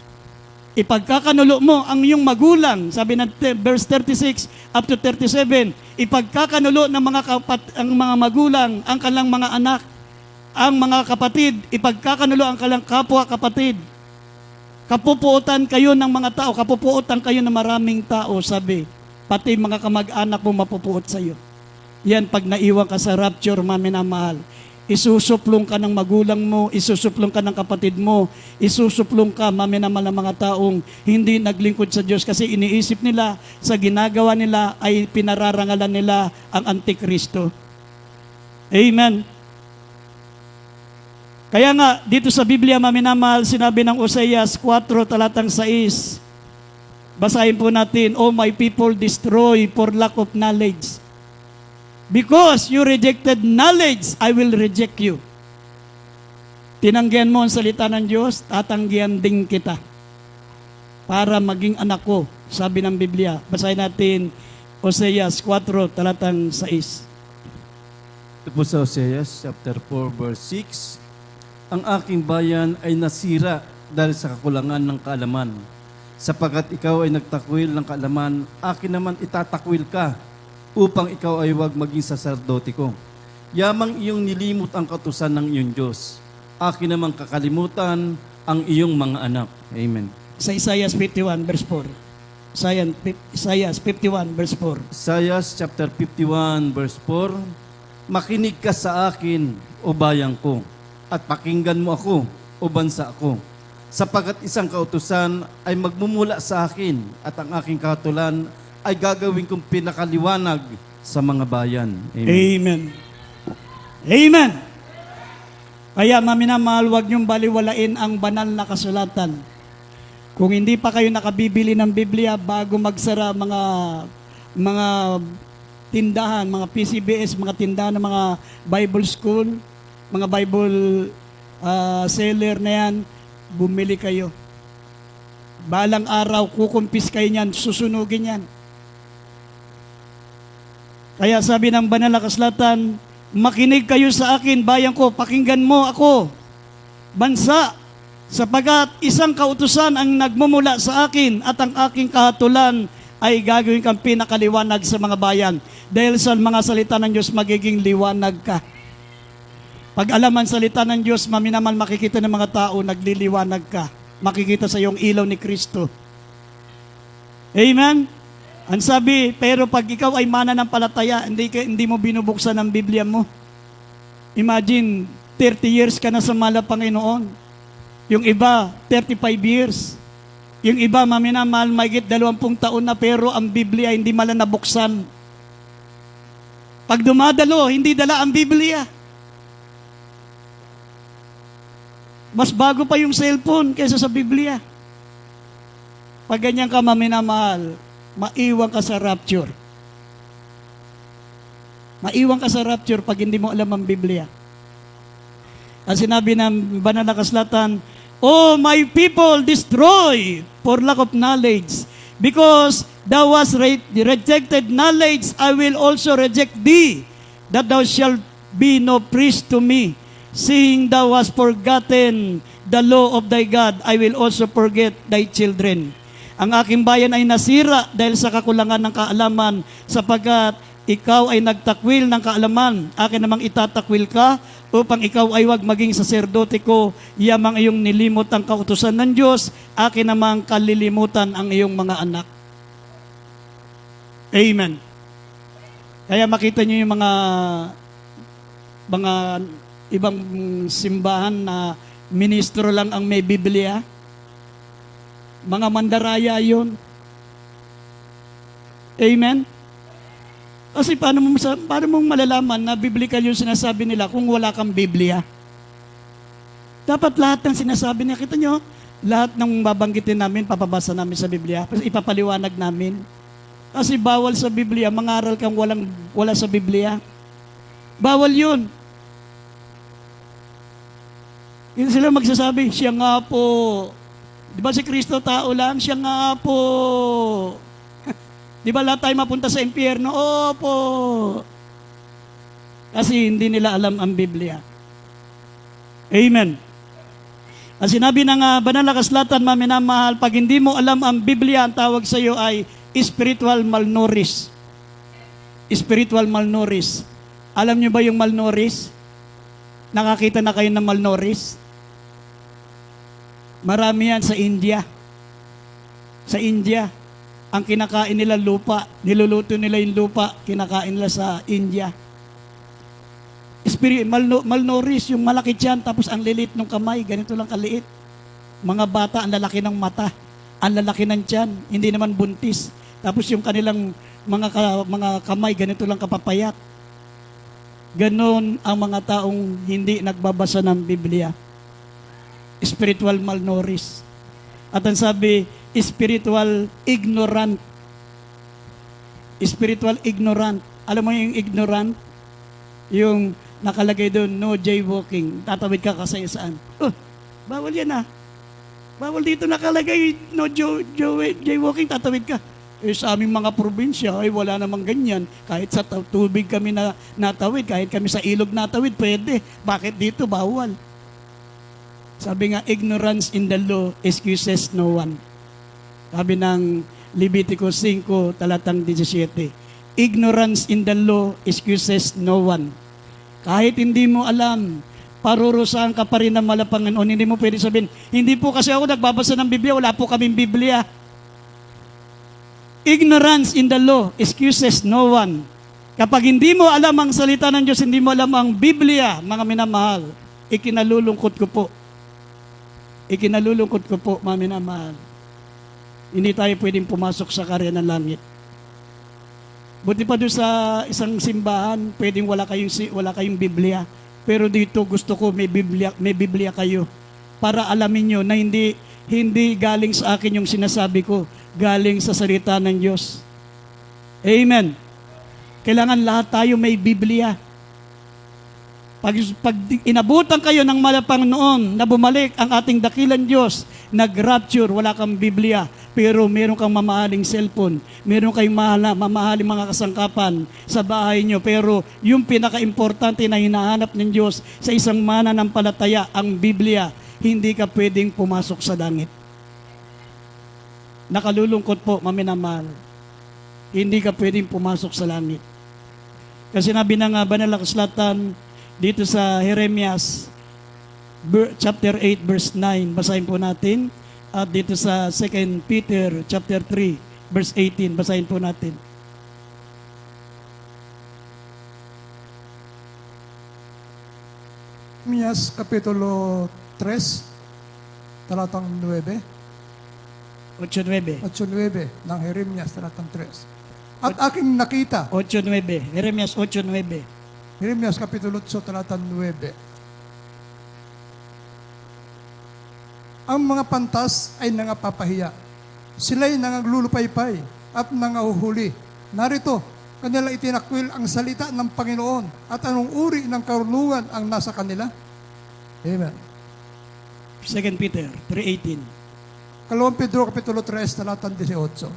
Ipagkakanulo mo ang iyong magulang, sabi ng verse 36 up to 37, ipagkakanulo ng ang mga magulang, ang kanilang mga anak, ang mga kapatid, ipagkakanulo ang kanilang kapwa kapatid. Kapupuotan kayo ng mga tao, kapupuotan kayo ng maraming tao, sabi. Pati mga kamag-anak mo mapupuot sa iyo. Yan, pag naiwan ka sa rapture, maminamahal. Isusuplong ka ng magulang mo, isusuplong ka ng kapatid mo, isusuplong ka, maminamal ng mga taong hindi naglingkod sa Diyos kasi iniisip nila sa ginagawa nila ay pinararangalan nila ang Antikristo. Amen. Kaya nga, dito sa Biblia, maminamahal, sinabi ng Oseas 4, talatang 6, basahin po natin, "O my people, destroy for lack of knowledge. Because you rejected knowledge, I will reject you." Tinanggihan mo ang salita ng Diyos, tatanggihan din kita para maging anak ko, sabi ng Biblia. Basahin natin Oseas 4, talatang 6. Ito po sa Oseas chapter 4 verse 6, "Ang aking bayan ay nasira dahil sa kakulangan ng kaalaman. Sapagkat ikaw ay nagtakwil ng kaalaman, akin naman itatakwil ka, upang ikaw ay huwag maging saserdote ko. Yamang iyong nilimot ang kautusan ng iyong Diyos. Akin namang kakalimutan ang iyong mga anak." Amen. Sa Isaiah 51, verse 4. Isaiah 51, verse 4. Isaiah chapter 51 verse 4, "Makinig ka sa akin, o bayang ko, at pakinggan mo ako, o bansa ko. Sapagkat isang kautusan ay magmumula sa akin, at ang aking kahatulan ay gagawin kong pinakaliwanag sa mga bayan." Amen. Amen. Amen. Kaya maminamahal, huwag niyong baliwalain ang banal na kasulatan. Kung hindi pa kayo nakabibili ng Biblia bago magsara mga tindahan, mga PCBS, mga tindahan ng mga Bible school, mga Bible seller na yan, bumili kayo. Balang araw, kukumpis kayo niyan, susunugin yan. Kaya sabi ng banal na kasulatan, "Makinig kayo sa akin, bayan ko, pakinggan mo ako, bansa, sapagkat isang kautusan ang nagmumula sa akin at ang aking kahatulan ay gagawin kang pinakaliwanag sa mga bayan." Dahil sa mga salita ng Diyos, magiging liwanag ka. Pag alam ang salita ng Diyos, maminaman makikita ng mga tao, nagliliwanag ka. Makikita sa iyong ilaw ni Kristo. Amen? Ang sabi, pero pag ikaw ay mananampalataya, hindi mo binubuksan ang Biblia mo. Imagine, 30 years ka na sa mala Panginoon. Yung iba, 35 years. Yung iba, maminamahal, mahigit 20 taon na, pero ang Biblia hindi mala nabuksan. Pag dumadalo, hindi dala ang Biblia. Mas bago pa yung cellphone kaysa sa Biblia. Pag ganyan ka, maminamahal, maiwan ka sa rapture. Maiwan ka sa rapture pag hindi mo alam ang Biblia. Ang sinabi ng banal na kasulatan, "Oh, my people, destroy for lack of knowledge. Because thou hast rejected knowledge, I will also reject thee, that thou shalt be no priest to me. Seeing thou hast forgotten the law of thy God, I will also forget thy children." Ang aking bayan ay nasira dahil sa kakulangan ng kaalaman, sapagkat ikaw ay nagtakwil ng kaalaman. Akin namang itatakwil ka, upang ikaw ay wag maging saserdote ko. Yamang iyong nilimot ang kautusan ng Diyos, akin namang kalilimutan ang iyong mga anak. Amen. Kaya makita niyo yung mga ibang simbahan na ministro lang ang may Biblia. Mga mandaraya yun. Amen? Kasi paano mong malalaman na biblical yung sinasabi nila kung wala kang Biblia? Dapat lahat ng sinasabi niya, kita nyo, lahat ng babanggitin namin, papabasa namin sa Biblia, ipapaliwanag namin. Kasi bawal sa Biblia, mangaral kang wala sa Biblia. Bawal yun. Yun sila magsasabi, siya nga po. Di ba si Kristo tao lang? Siya nga po. Di ba lahat tayo mapunta sa impyerno? Opo. Kasi hindi nila alam ang Biblia. Amen. Ang sinabi ng banal na kasulatan, maminamahal, pag hindi mo alam ang Biblia, ang tawag sa iyo ay spiritual malnourished. Spiritual malnourished. Alam niyo ba yung malnourished? Nakakita na kayo ng malnourished? Marami yan sa India. Sa India, ang kinakain nila lupa, niluluto nila yung lupa, kinakain nila sa India. Malnourished, yung malaki tiyan, tapos ang lilit ng kamay, ganito lang kaliit. Mga bata, ang lalaki ng mata, ang lalaki ng tiyan, hindi naman buntis. Tapos yung kanilang mga kamay, ganito lang kapapayat. Ganon ang mga taong hindi nagbabasa ng Biblia. Spiritual malnourished. At ang sabi, spiritual ignorant. Spiritual ignorant. Alam mo yung ignorant? Yung nakalagay doon, no jaywalking. Tatawid ka kasi saan? Bawal yan ah. Bawal dito nakalagay, no jaywalking, tatawid ka. Sa aming mga probinsya, ay wala namang ganyan. Kahit sa tubig kami na natawid, kahit kami sa ilog natawid, pwede. Bakit dito bawal? Sabi nga, ignorance in the law excuses no one. Sabi ng Leviticus 5, talatang 17. Ignorance in the law excuses no one. Kahit hindi mo alam, parurusahan ka pa rin ng malapangan o hindi mo pwede sabihin, hindi po kasi ako nagbabasa ng Biblia, wala po kaming Biblia. Ignorance in the law excuses no one. Kapag hindi mo alam ang salita ng Diyos, hindi mo alam ang Biblia, mga minamahal, ikinalulungkot ko po. Ikinalulungkot ko po, mga minamahal. Hindi tayo pwedeng pumasok sa karya ng langit. Buti pa doon sa isang simbahan, pwedeng wala kayong Biblia. Pero dito gusto ko may Biblia kayo para alamin nyo na hindi galing sa akin yung sinasabi ko, galing sa salita ng Diyos. Amen. Kailangan lahat tayo may Biblia. Pag inabutan kayo ng Panginoon na bumalik ang ating dakilang Diyos, nag-rapture, wala kang Biblia, pero meron kang mamahaling cellphone, meron kayong mamahaling mga kasangkapan sa bahay nyo, pero yung pinaka-importante na hinahanap ng Diyos sa isang mananampalataya, ang Biblia, hindi ka pwedeng pumasok sa langit. Nakalulungkot po, maminamahal. Hindi ka pwedeng pumasok sa langit. Kasi sinabi ng banal na kasulatan dito sa Jeremias chapter 8 verse 9, basahin po natin. At dito sa 2 Peter chapter 3 verse 18, basahin po natin. Jeremias Kapitulo 3, talatang 9. 8:9. 8:9 ng Jeremias, talatang 3. At aking nakita, 8:9. Jeremias 8:9. Jeremias Kapitulo 8, talatang 9. Ang mga pantas ay nangapapahiya. Sila'y nangaglulupaypay at nangahuhuli. Narito, kanila itinakwil ang salita ng Panginoon at anong uri ng karunungan ang nasa kanila. Amen. 2 Peter 3:18. 2 Pedro Kapitulo 3, talatang 18.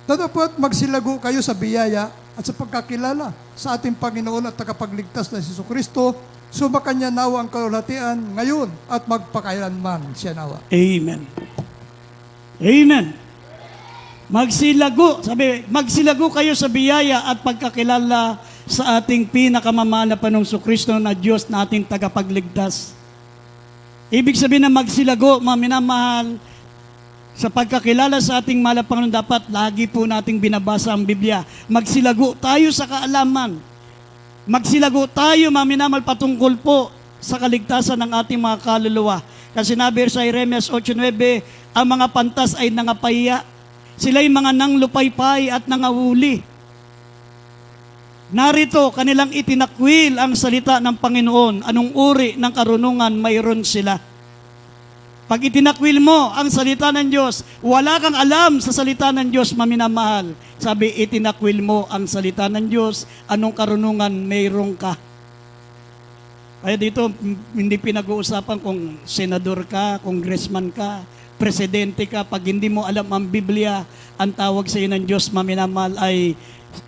Datapwat magsilago kayo sa biyaya at sa pagkakilala sa ating Panginoon at tagapagligtas na si Jesucristo, sumakanya nawa ang kalulatian ngayon at magpakailanman siya nawa. Amen. Amen. Magsilago kayo sa biyaya at pagkakilala sa ating pinakamamahal na Panginoong Kristo na Diyos na ating tagapagligtas. Ibig sabihin na magsilago, mga minamahal, sa pagkakilala sa ating mahal na Panginoon, dapat lagi po nating binabasa ang Biblia. Magsilago tayo sa kaalaman. Magsilago tayo, mga minamahal, patungkol po sa kaligtasan ng ating mga kaluluwa. Kasi sinabi sa Jeremias 8:9, ang mga pantas ay nangapahiya. Sila'y mga nanglupaypay at nangahuli. Narito, kanilang itinakwil ang salita ng Panginoon. Anong uri ng karunungan mayroon sila? Pag itinakwil mo ang salita ng Diyos, wala kang alam sa salita ng Diyos, maminamahal. Sabi, itinakwil mo ang salita ng Diyos, anong karunungan mayroong ka. Kaya dito, hindi pinag-uusapan kung senador ka, congressman ka, presidente ka. Pag hindi mo alam ang Biblia, ang tawag sa iyo ng Diyos, maminamahal, ay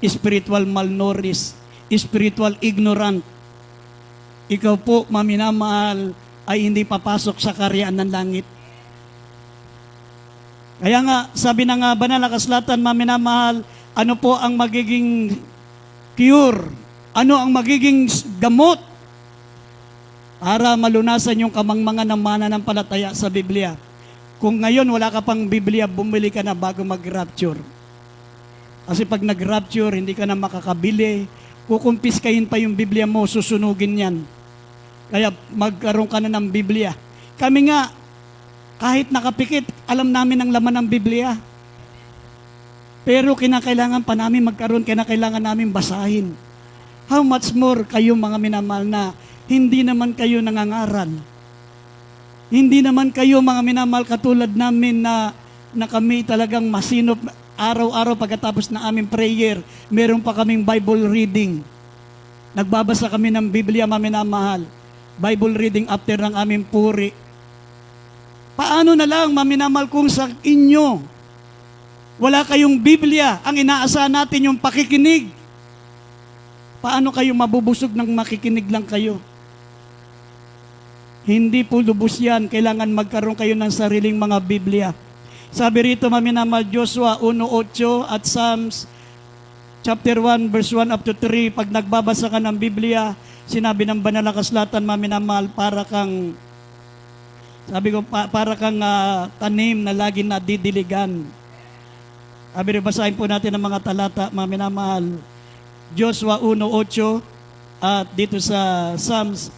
spiritual malnourished, spiritual ignorant. Ikaw po, maminamahal, ay hindi papasok sa karyaan ng langit. Kaya nga, sabi ng banal na kasulatan, maminamahal, ano po ang magiging cure? Ano ang magiging gamot para malunasan yung kamangmangan ng mananampalataya sa Biblia? Kung ngayon wala ka pang Biblia, bumili ka na bago mag-rapture. Kasi pag nag-rapture, hindi ka na makakabili, kukumpiskahin pa yung Biblia mo, susunugin yan. Kaya magkaroon ka na ng Biblia. Kami nga, kahit nakapikit, alam namin ang laman ng Biblia. Pero kinakailangan pa namin magkaroon, kinakailangan namin basahin. How much more kayo mga minamahal na hindi naman kayo nangangaral. Hindi naman kayo mga minamahal katulad namin na kami talagang masinop araw-araw pagkatapos na aming prayer, meron pa kaming Bible reading. Nagbabasa kami ng Biblia, mga minamahal. Bible reading after ng aming puri. Paano na lang, maminamahal, kung sa inyo wala kayong Biblia, ang inaasahan natin yung pakikinig. Paano kayo mabubusog ng makikinig lang kayo? Hindi po lubos yan. Kailangan magkaroon kayo ng sariling mga Biblia. Sabi rito, maminamahal, Joshua 1:8 at Psalms chapter 1 verse 1 up to 3, pag nagbabasa ka ng Biblia, sinabi ng banal na kasulatan, maminamahal, para kang, sabi ko, para kang tanim na lagi na didiligan. Sabi rin, basahin po natin ang mga talata, maminamahal. Joshua 1:8 at dito sa Psalms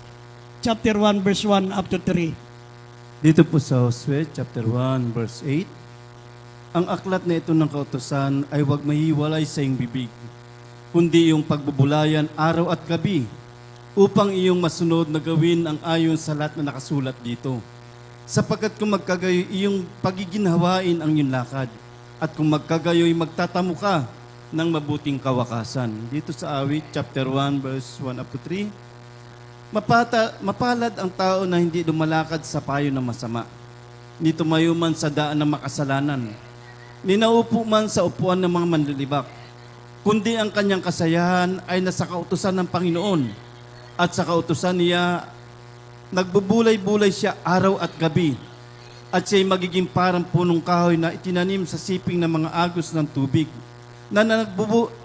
chapter 1 verse 1 up to 3. Dito po sa Josue, chapter 1, verse 8, ang aklat na ito ng kautusan ay huwag mahiwalay sa iyong bibig, kundi iyong pagbubulayan araw at gabi, upang iyong masunod na gawin ang ayon sa lahat na nakasulat dito. Sapagkat kung magkagayo, iyong pagiginhawain ang iyong lakad, at kung magkagayo'y magtatamo ka ng mabuting kawakasan. Dito sa Awit, chapter 1, verse 1 up to 3, mapalad ang tao na hindi lumalakad sa payo ng masama, ni tumayo man sa daan ng makasalanan, ni naupo man sa upuan ng mga manlilibak, kundi ang kanyang kasayahan ay nasa kautusan ng Panginoon, at sa kautusan niya nagbubulay-bulay siya araw at gabi, at siya'y magiging parang punong kahoy na itinanim sa siping ng mga agos ng tubig, na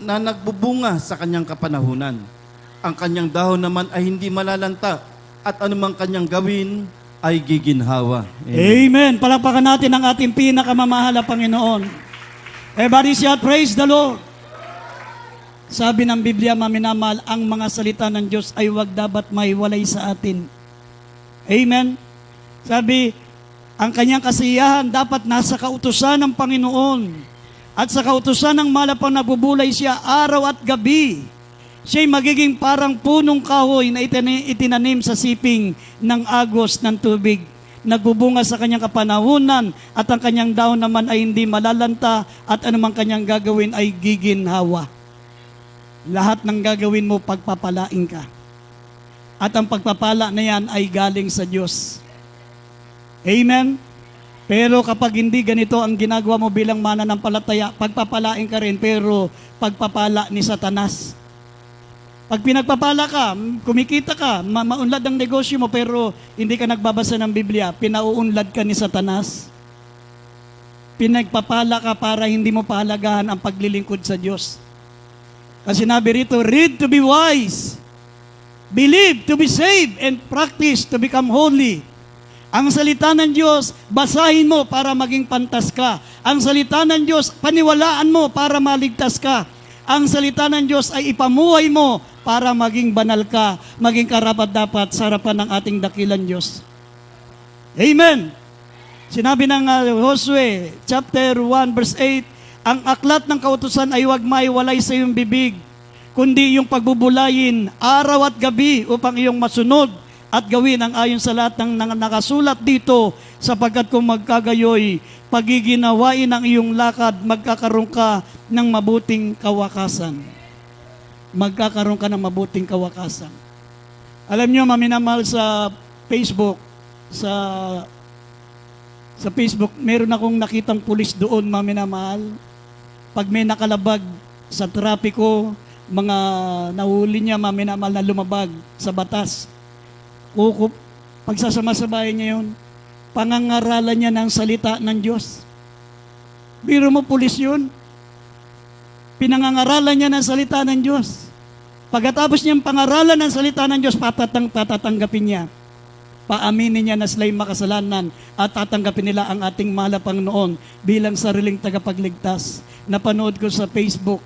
nagbubunga sa kanyang kapanahunan. Ang kanyang dahon naman ay hindi malalanta, at anumang kanyang gawin ay giginhawa. Amen. Palakpakan natin ang ating pinakamamahal na Panginoon. Everybody shout, praise the Lord. Sabi ng Biblia, maminamahal, ang mga salita ng Diyos ay huwag dapat maiwalay sa atin. Amen. Sabi, ang kanyang kasiyahan dapat nasa kautusan ng Panginoon. At sa kautusan ng malapang nabubulay siya araw at gabi. Siya'y magiging parang punong kahoy na itinanim sa siping ng agos ng tubig. Nagbubunga sa kanyang kapanahunan, at ang kanyang dahon naman ay hindi malalanta, at anumang kanyang gagawin ay giginhawa. Lahat ng gagawin mo, pagpapalain ka. At ang pagpapala na yan ay galing sa Diyos. Amen? Pero kapag hindi ganito ang ginagawa mo bilang mananampalataya, pagpapalain ka rin, pero pagpapala ni Satanas. Pag pinagpapala ka, kumikita ka, maunlad ang negosyo mo, pero hindi ka nagbabasa ng Biblia, pinauunlad ka ni Satanas. Pinagpapala ka para hindi mo pahalagahan ang paglilingkod sa Diyos. Kasi sinabi rito, read to be wise, believe to be saved, and practice to become holy. Ang salita ng Diyos, basahin mo para maging pantas ka. Ang salita ng Diyos, paniwalaan mo para maligtas ka. Ang salita ng Diyos ay ipamuhay mo para maging banal ka, maging karapat-dapat sa harapan ng ating dakilang Diyos. Amen! Sinabi ng Josue, chapter 1, verse 8, ang aklat ng kautusan ay huwag maiwalay sa iyong bibig, kundi iyong pagbubulayin araw at gabi upang iyong masunod at gawin ang ayon sa lahat ng nakasulat dito, sapagkat kung magkagayoy, pagiginawain ang iyong lakad, magkakaroon ka ng mabuting kawakasan. Magkakaroon ka ng mabuting kawakasan. Alam nyo, maminamahal sa Facebook, sa Facebook, meron akong nakitang pulis doon, maminamahal. Pag may nakalabag sa trapiko, mga nahuli niya, maminamahal na lumabag sa batas. Pagsasama-sabayan niya yun, pangangaralan niya ng salita ng Diyos. Biro mo, pulis yun. Pinangangaralan niya ng salita ng Diyos. Pagkatapos niyang pangaralan ng salita ng Diyos, patatanggapin niya. Paaminin niya na sila'y makasalanan at tatanggapin nila ang ating mahal na Panginoon bilang sariling tagapagligtas. Napanood ko sa Facebook,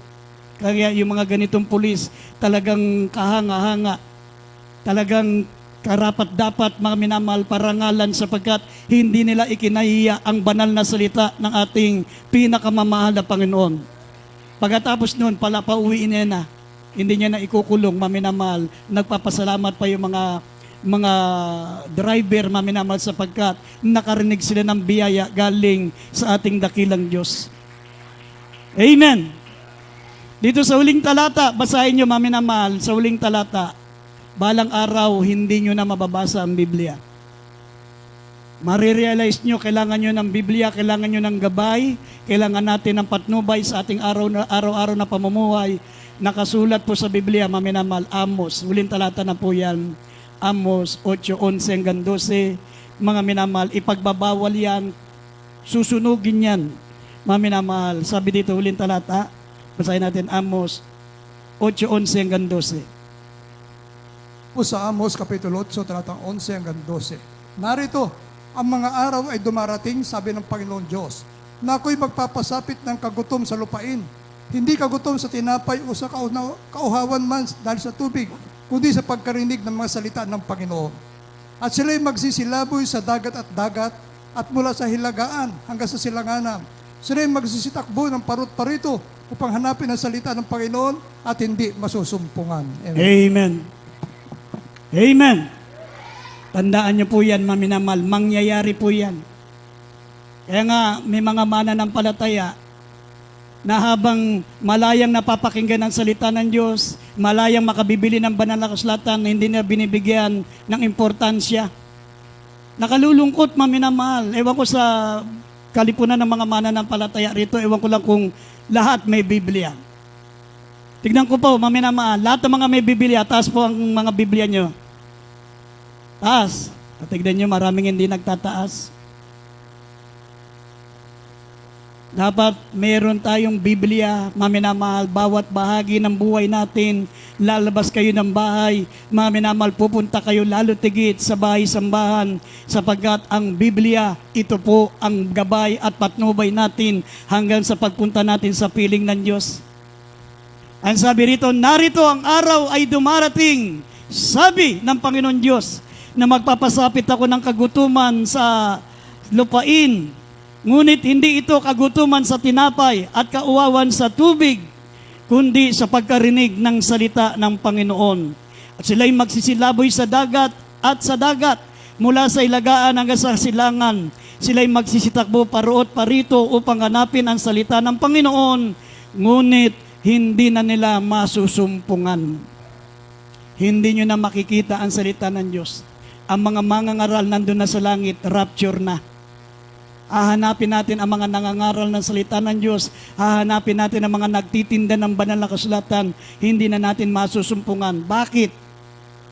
kaya yung mga ganitong pulis talagang kahanga-hanga, talagang karapat-dapat mga minamahal parangalan sapagkat hindi nila ikinahiya ang banal na salita ng ating pinakamamahal na Panginoon. Pagkatapos noon, pauwiin niya na. Hindi niya na ikukulong, maminamahal. Nagpapasalamat pa yung mga driver, maminamahal, sapagkat nakarinig sila ng biyaya galing sa ating dakilang Diyos. Amen. Dito sa huling talata, basahin nyo, maminamahal, sa huling talata, balang araw, hindi nyo na mababasa ang Biblia. Marirealize nyo, kailangan nyo ng Biblia, kailangan nyo ng gabay, kailangan natin ng patnubay sa ating araw-araw na pamumuhay. Nakasulat po sa Biblia, maminamahal, Amos, huling talata na po yan, Amos 8:11 hanggang 12, mga minamahal, ipagbabawal yan, susunugin yan, maminamahal. Sabi dito, huling talata, basahin natin Amos 8:11 hanggang 12. Po sa Amos Kapitulo 8, talatang 11 hanggang 12. Narito, ang mga araw ay dumarating, sabi ng Panginoon Diyos, na ako'y magpapasapit ng kagutom sa lupain. Hindi kagutom sa tinapay o sa kauhawan man dahil sa tubig, kundi sa pagkarinig ng mga salita ng Panginoon. At sila'y magsisilaboy sa dagat at mula sa hilagaan hanggang sa silanganan. Sila'y magsisitakbo ng parut-parito upang hanapin ang salita ng Panginoon at hindi masusumpungan. Amen. Amen. Amen. Tandaan niyo po yan, maminamahal, mangyayari po yan. Kaya nga, may mga mananampalataya na habang malayang napapakinggan ang salita ng Diyos, malayang makabibili ng banal na kasulatan na hindi na binibigyan ng importansya. Nakalulungkot, maminamahal. Ewan ko sa kalipunan ng mga mananampalataya rito, ewan ko lang kung lahat may Biblia. Tignan ko po, maminamahal, lahat ng mga may Biblia, taas po ang mga Biblia nyo. Taas. Tignan nyo, maraming hindi nagtataas. Dapat meron tayong Biblia, maminamahal, bawat bahagi ng buhay natin. Lalabas kayo ng bahay, maminamahal, pupunta kayo lalo tigit sa bahay-sambahan, sapagkat ang Biblia, ito po ang gabay at patnubay natin hanggang sa pagpunta natin sa piling ng Diyos. Ang sabi rito, narito ang araw ay dumarating, sabi ng Panginoon Diyos, na magpapasapit ako ng kagutuman sa lupain. Ngunit hindi ito kagutuman sa tinapay at kauwawan sa tubig, kundi sa pagkarinig ng salita ng Panginoon. At sila'y magsisilaboy sa dagat at sa dagat, mula sa ilagaan hanggang sa silangan. Sila'y magsisitakbo paroot parito upang hanapin ang salita ng Panginoon, ngunit hindi na nila masusumpungan. Hindi nyo na makikita ang salita ng Diyos. Ang mga mangangaral nandun na sa langit, rapture na. Hahanapin natin ang mga nangangaral ng salita ng Diyos. Hahanapin natin ang mga nagtitinda ng banal na kasulatan. Hindi na natin masusumpungan. Bakit?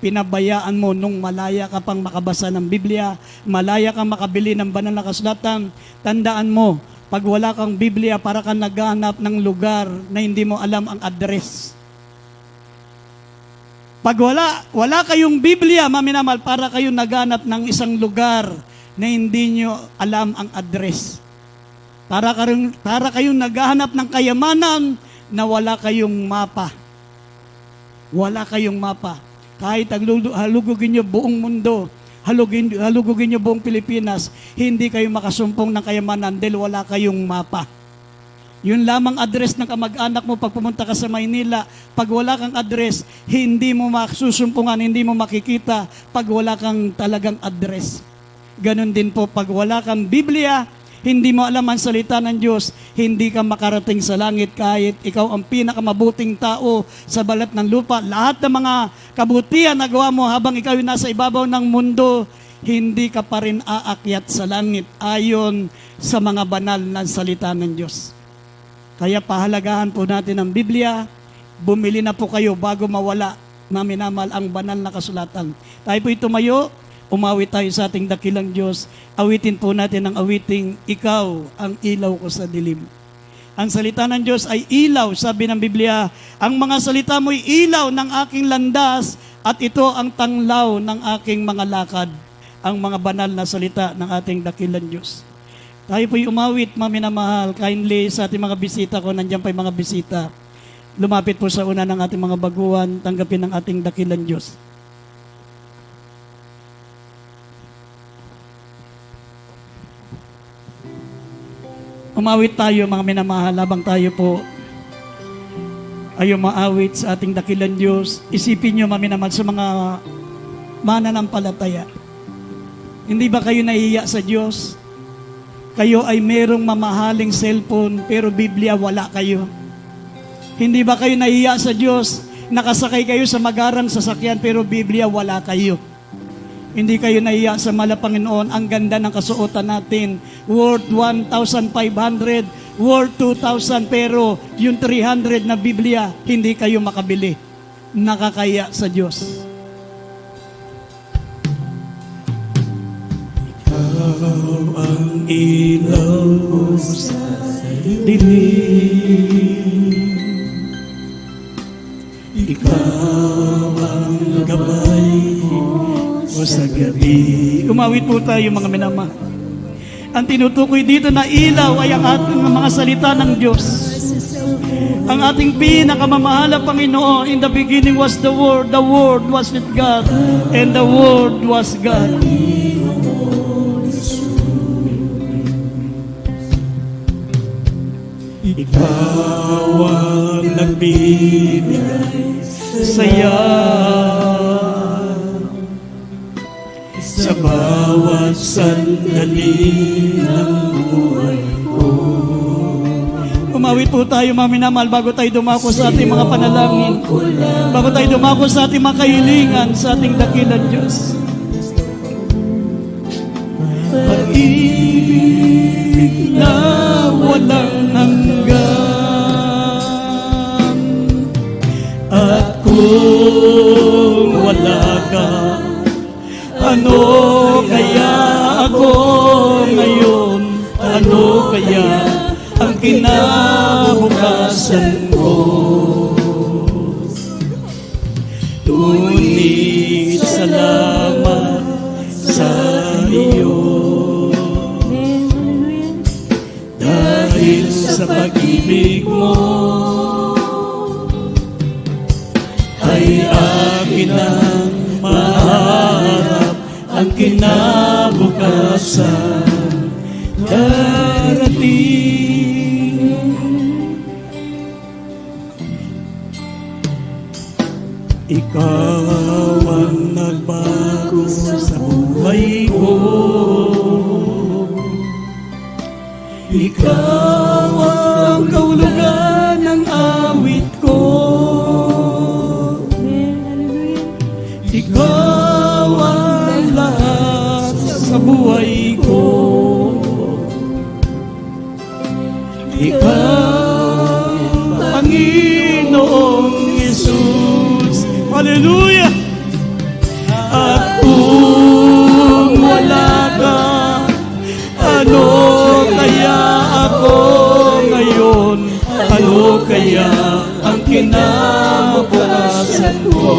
Pinabayaan mo nung malaya ka pang makabasa ng Biblia, malaya kang makabili ng banal na kasulatan. Tandaan mo, pag wala kang Biblia, para kang naghahanap ng lugar na hindi mo alam ang address. Pag wala kayong Biblia, maminamahal, para kayong naghahanap ng isang lugar na hindi nyo alam ang address. Para kayong naghahanap ng kayamanan na wala kayong mapa. Wala kayong mapa. Kahit halugugin nyo buong mundo, halugugin nyo buong Pilipinas, hindi kayo makasumpong ng kayamanan dahil wala kayong mapa. Yun lamang address ng kamag-anak mo pag pumunta ka sa Maynila. Pag wala kang address, hindi mo masusumpungan, hindi mo makikita pag wala kang talagang address. Ganon din po, pag wala kang Biblia, hindi mo alam ang salita ng Diyos, hindi ka makarating sa langit kahit ikaw ang pinakamabuting tao sa balat ng lupa. Lahat ng mga kabutihan na gawa mo habang ikaw yung nasa ibabaw ng mundo, hindi ka pa rin aakyat sa langit ayon sa mga banal na salita ng Diyos. Kaya pahalagahan po natin ang Biblia, bumili na po kayo bago mawala na minamal ang banal na kasulatan. Tayo po tumayo, umawit tayo sa ating dakilang Diyos, awitin po natin ang awiting, Ikaw ang ilaw ko sa dilim. Ang salita ng Diyos ay ilaw, sabi ng Biblia, ang mga salita mo'y ilaw ng aking landas at ito ang tanglaw ng aking mga lakad, ang mga banal na salita ng ating dakilang Diyos. Tayo po'y umawit, maminamahal, kindly sa ating mga bisita ko, nandiyan pa yung mga bisita. Lumapit po sa una ng ating mga baguhan, tanggapin ang ating dakilang Diyos. Umawit tayo mga minamahal habang tayo po ay umaawit sa ating dakilang Diyos. Isipin nyo maminamahal sa mga mananampalataya. Hindi ba kayo nahihiya sa Diyos? Kayo ay merong mamahaling cellphone pero Biblia wala kayo. Hindi ba kayo nahihiya sa Diyos? Nakasakay kayo sa magarang sasakyan pero Biblia wala kayo. Hindi kayo nahiya sa mala Panginoon, ang ganda ng kasuotan natin. Worth 1,500, worth 2,000, pero yung 300 na Biblia, hindi kayo makabili. Nakakaya sa Diyos. Ikaw ang ilaw ko sa dilim. Ikaw ang gabay o sa gabi. Umawit po tayo mga minamahal. Ang tinutukoy dito na ilaw ay ang ating mga salita ng Diyos. Ang ating pinakamamahal na Panginoon, in the beginning was the Word was with God, and the Word was God. Ikaw ang nagbibigay saya sa bawat sandali ng buhay ko. Umawit po tayo mga minamahal bago tayo dumako sa ating mga panalangin, bago tayo dumako sa ating mga kahilingan sa ating dakilang Diyos. Pag-ibig na walang hanggan, at kung wala ka, ano kaya ako ngayon? Ano kaya ang kinabukasan ko? Ngunit salamat sa iyo, dahil sa pag-ibig mo ay akin ang maharap ang kinabukasan darating. Ikaw ang nagbago sa buhay ko. Ikaw ang kahulugan ng awit ko. Ikaw ang lahat sa buhay ko. Ikaw, Panginoong Jesus. Hallelujah! At kung wala ka, ano kaya ako ngayon? Ano kaya ang kinabukasan ko?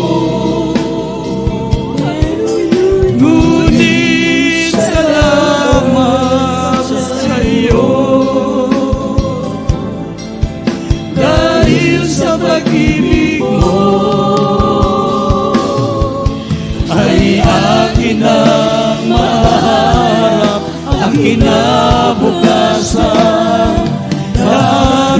Ngunit salamat sa iyo, dahil sa pag-ibig mo ay akin ang maharap ang kinabukasan darating.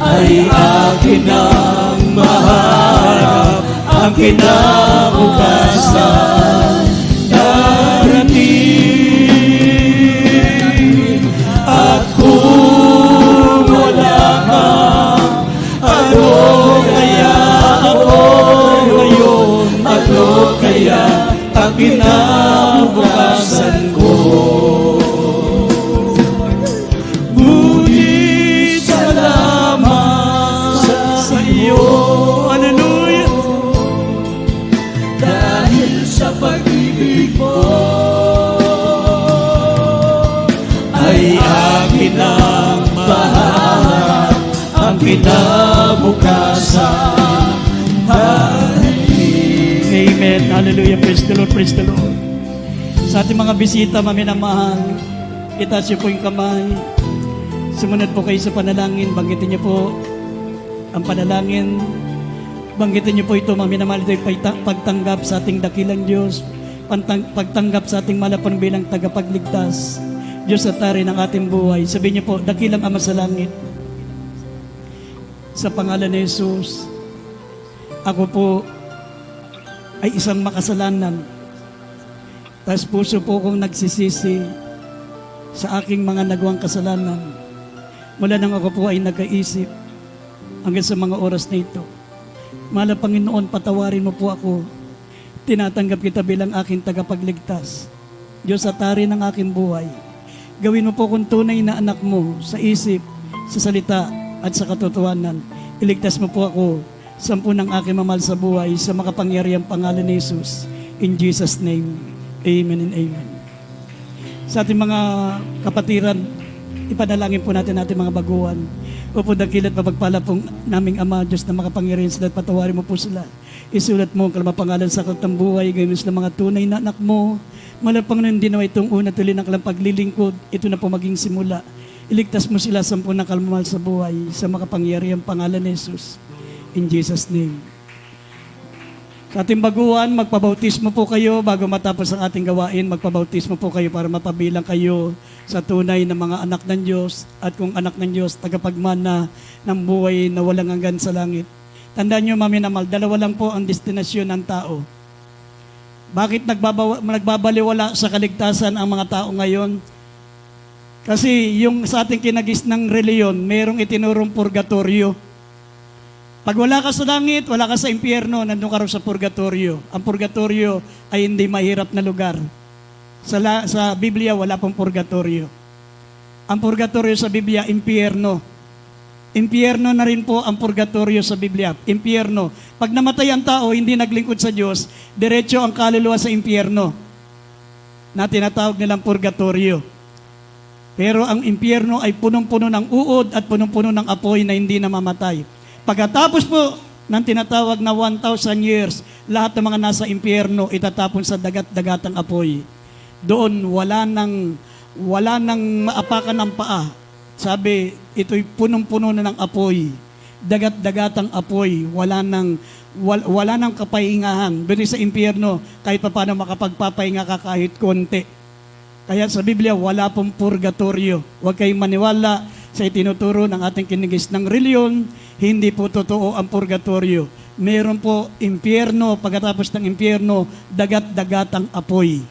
ay akin ang maharap ang kinabukasan darating. At kung wala ka, ano kaya ako ngayon? Ano kaya ang kinabukasan ko? Ngunit salamat sa iyo. Hallelujah! Dahil sa pag-ibig mo ay akin ang maharap ang kinabukasan. Amen. Hallelujah. Praise the Lord. Praise the Lord. Sa ating mga bisita, maminamahal, itaas niyo po yung kamay. Sumunod po kayo sa panalangin. Banggitin niyo po ang panalangin. Banggitin niyo po ito, maminamahal. Ito yung pagtanggap sa ating dakilang Diyos. Pagtanggap sa ating malapang bilang tagapagligtas. Diyos at Hari ng ating buhay. Sabihin niyo po, dakilang Ama sa langit. Sa pangalan ni Jesus, ako po ay isang makasalanan. Tapos puso po kong nagsisisi sa aking mga nagawang kasalanan. Mula nang ako po ay nagkaisip hanggang sa mga oras na ito. Mahal na Panginoon, patawarin mo po ako. Tinatanggap kita bilang aking tagapagligtas. Diyos at Hari ng aking buhay. Gawin mo po kung tunay na anak mo sa isip, sa salita, at sa katotohanan. Iligtas mo po ako sa ng aking mamahal sa buhay sa makapangyarihang pangalan ni Jesus. In Jesus' name, amen and amen. Sa ating mga kapatiran, ipanalangin po natin ating mga baguhan. Upo dakilat mapagpala pong naming Ama, Diyos na makapangyarihan sila at patawarin mo po sila. Isulat mo ang kalamapangalan sa aklat ng buhay, gawin mo sila mga tunay na anak mo. Malapang na hindi nawa itong una tuloy ng kalang paglilingkod, ito na po maging simula. Iligtas mo sila sa ng kalmamahal sa buhay sa makapangyarihang pangalan ni Jesus. In Jesus' name. Sa ating baguhan, magpabautismo po kayo bago matapos ang ating gawain. Magpabautismo po kayo para mapabilang kayo sa tunay na mga anak ng Diyos. At kung anak ng Diyos, tagapagmana ng buhay na walang hanggan sa langit. Tandaan nyo, maminamahal, dalawa lang po ang destinasyon ng tao. Bakit nagbabaliwala sa kaligtasan ang mga tao ngayon? Kasi yung sa ating kinagis ng reliyon, mayroong itinurong purgatorio. Pag wala ka sa langit, wala ka sa impyerno, nandun ka rin sa purgatorio. Ang purgatorio ay hindi mahirap na lugar. Sa Biblia, wala pong purgatorio. Ang purgatorio sa Biblia, impyerno. Impyerno na rin po ang purgatorio sa Biblia. Impyerno. Pag namatay ang tao, hindi naglingkod sa Diyos, diretso ang kaluluwa sa impyerno na tinatawag nilang purgatorio. Pero ang impyerno ay punong-puno ng uod at punong-puno ng apoy na hindi namamatay. Pagkatapos po ng tinatawag na 1,000 years, lahat ng mga nasa impyerno itatapon sa dagat-dagatang apoy. Doon wala nang maapakan ng paa. Sabi, ito'y punong-puno na ng apoy. Dagat-dagatang apoy, wala nang kapahingahan. Doon sa impyerno, kahit pa paano makapagpapahinga ka kahit konti. Kaya sa Biblia, wala pong purgatorio. Huwag kayong maniwala sa itinuturo ng ating kinigis ng reliyon, hindi po totoo ang purgatorio. Meron po impyerno, pagkatapos ng impyerno, dagat-dagatang apoy.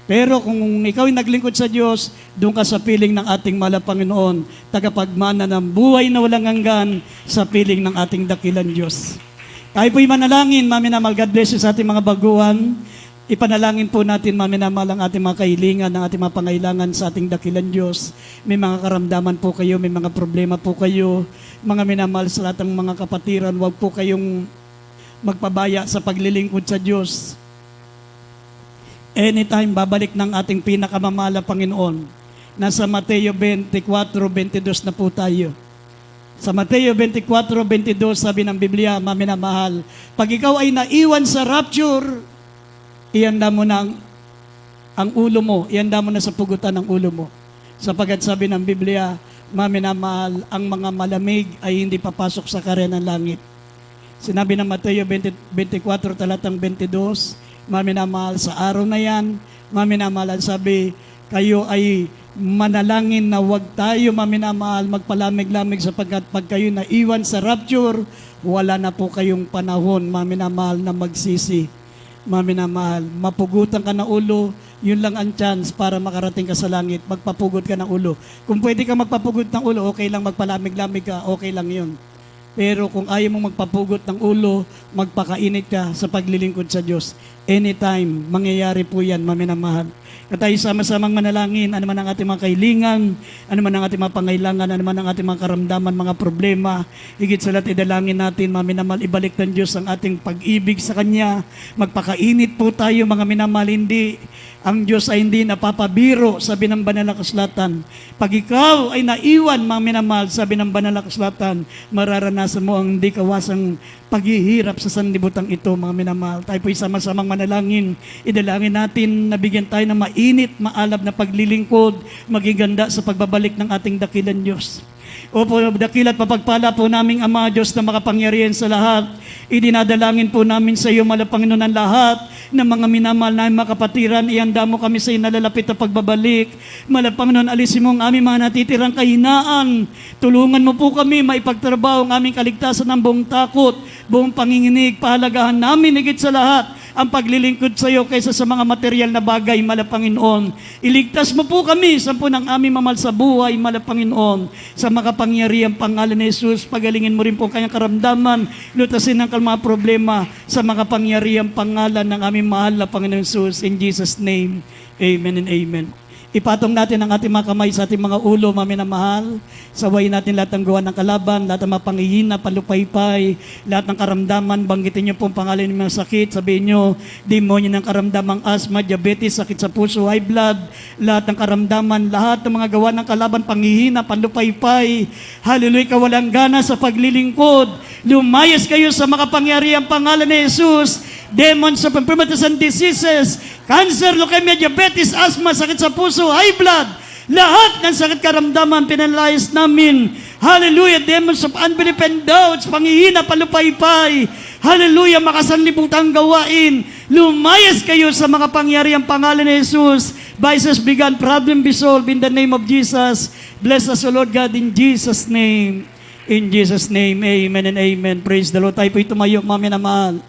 Pero kung ikaw ay naglingkod sa Diyos, doon ka sa piling ng ating mahal na Panginoon, tagapagmana ng buhay na walang hanggan sa piling ng ating dakilang Diyos. Tayo po'y manalangin, maminamahal, God bless you sa ating mga baguhan. Ipanalangin po natin, maminamahal, ang ating mga kahilingan, ang ating mga pangailangan sa ating dakilang Diyos. May mga karamdaman po kayo, may mga problema po kayo. Mga minamahal sa lahat ng mga kapatiran, huwag po kayong magpabaya sa paglilingkod sa Diyos. Anytime, babalik ng ating pinakamamahal na Panginoon. Nasa Mateo 24:22 na po tayo. Sa Mateo 24:22, sabi ng Biblia, maminamahal, pag ikaw ay naiwan sa rapture, ihanda mo na ang ulo mo, ihanda mo na sa pugutan ng ulo mo. Sapagkat sabi ng Biblia, maminamahal, ang mga malamig ay hindi papasok sa karya ng langit. Sinabi ng Mateo 24, talatang 22, maminamahal, sa araw na yan, maminamahal, sabi, kayo ay manalangin na wag tayo maminamahal, magpalamig-lamig sapagkat pag kayo naiwan sa rapture, wala na po kayong panahon, maminamahal, na magsisi. Maminamahal, mapugutan ka ng ulo, yun lang ang chance para makarating ka sa langit, magpapugot ka ng ulo. Kung pwede ka magpapugot ng ulo, okay lang, magpalamig-lamig ka, okay lang yun. Pero kung ayaw mong magpapugot ng ulo, magpakainit ka sa paglilingkod sa Diyos. Anytime, mangyayari po yan, maminamahal. At tayo sama-samang manalangin, ano man ang ating mga kailingan, ano man ang ating mga pangailangan, ano man ang ating mga karamdaman, mga problema, higit sa lahat idalangin natin, maminamahal, ibalik ng Diyos ang ating pag-ibig sa Kanya. Magpakainit po tayo, mga minamahal, hindi. Ang Diyos ay hindi napapabiro, sabi ng banal na kasulatan. Pag ikaw ay naiwan, mga minamahal, sabi ng banal na kasulatan, mararanasan mo ang hindi kawasang paghihirap sa sanlibutan ito, mga minamahal. Tayo po sama-samang manalangin. Idalangin natin na bigyan tayo ng mainit, maalab na paglilingkod, magiganda sa pagbabalik ng ating dakilan Diyos. Opo, dakilat papagpala po naming Ama, Diyos na makapangyarihan sa lahat. Idinadalangin po namin sa iyo, mahal Panginoon, ang lahat ng mga minamahal na mga kapatiran. Ihanda mo kami sa iyo nalalapit na pagbabalik. Mahal Panginoon, alisin mo ang aming mga natitirang kahinaan. Tulungan mo po kami maipagtrabaho ang aming kaligtasan ng buong takot, buong panginginig. Pahalagahan namin higit sa lahat ang paglilingkod sa iyo kaysa sa mga material na bagay, mahal Panginoon. Iligtas mo po kami sa po ng aming mamahal sa buhay, mahal Panginoon. Sa makapangyarihang pangalan ni Jesus, pagalingin mo rin po kanyang karamdaman, lutasin ang mga problema sa makapangyarihang pangalan ng aming mahal na Panginoon Jesus. In Jesus' name, amen and amen. Ipatong natin ang ating mga kamay sa ating mga ulo, maminamahal. Sawayin natin lahat ng gawa ng kalaban, lahat ng mga pangihina, palupaypay, lahat ng karamdaman. Banggitin niyo po ang pangalan ng mga sakit. Sabihin niyo, demonyo ng karamdamang asthma, diabetes, sakit sa puso, high blood, lahat ng karamdaman, lahat ng mga gawa ng kalaban, pangihina, palupaypay. Hallelujah, kawalang gana sa paglilingkod. Lumayas kayo sa makapangyarihang pangalan ni Jesus. Demons of infirmities and diseases, cancer, leukemia, diabetes, asthma, sakit sa puso, high blood, lahat ng sakit karamdaman, pinalayas namin. Hallelujah, demons of unbelief and doubts, pangihina, palupaypay. Hallelujah, makasanlibutang gawain. Lumayas kayo sa mga pangyariang pangalan ni Jesus. Vices began, problem be solved in the name of Jesus. Bless us, O Lord God, in Jesus' name. In Jesus' name, amen and amen. Praise the Lord. Tayo po'y tumayo, maminamahal.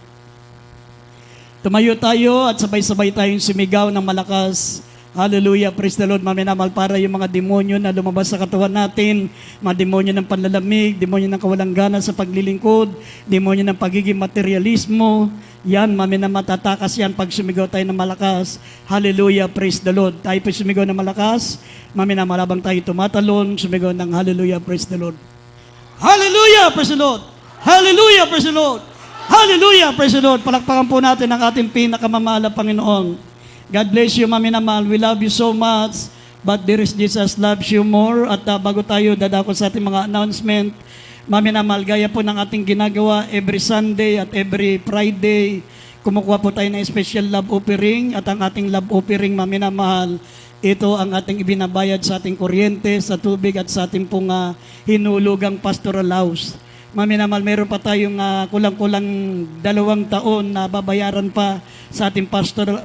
Tumayo tayo at sabay-sabay tayong sumigaw ng malakas. Hallelujah, praise the Lord, maminamahal, para yung mga demonyo na lumabas sa katawan natin, mga demonyo ng panlalamig, demonyo ng kawalang gana sa paglilingkod, demonyo ng pagiging materialismo, yan, maminamahal, tatakas yan pag sumigaw tayo ng malakas. Hallelujah, praise the Lord. Tayo po sumigaw ng malakas, maminamahal, habang tayo tumatalon, sumigaw ng hallelujah, praise the Lord. Hallelujah, praise the Lord. Hallelujah, praise the Lord. Hallelujah! Praise the Lord. Palakpakan po natin ang ating pinakamamahal na Panginoon. God bless you, maminamahal. We love you so much. But there is Jesus loves you more. At bago tayo dadako sa ating mga announcement, maminamahal, gaya po ng ating ginagawa every Sunday at every Friday, kumukuha po tayo ng special love offering. At ang ating love offering, maminamahal, ito ang ating ibinabayad sa ating kuryente, sa tubig at sa ating pong hinulugang pastoral house. Maminamahal, meron pa tayong kulang-kulang 2 taon na babayaran pa sa ating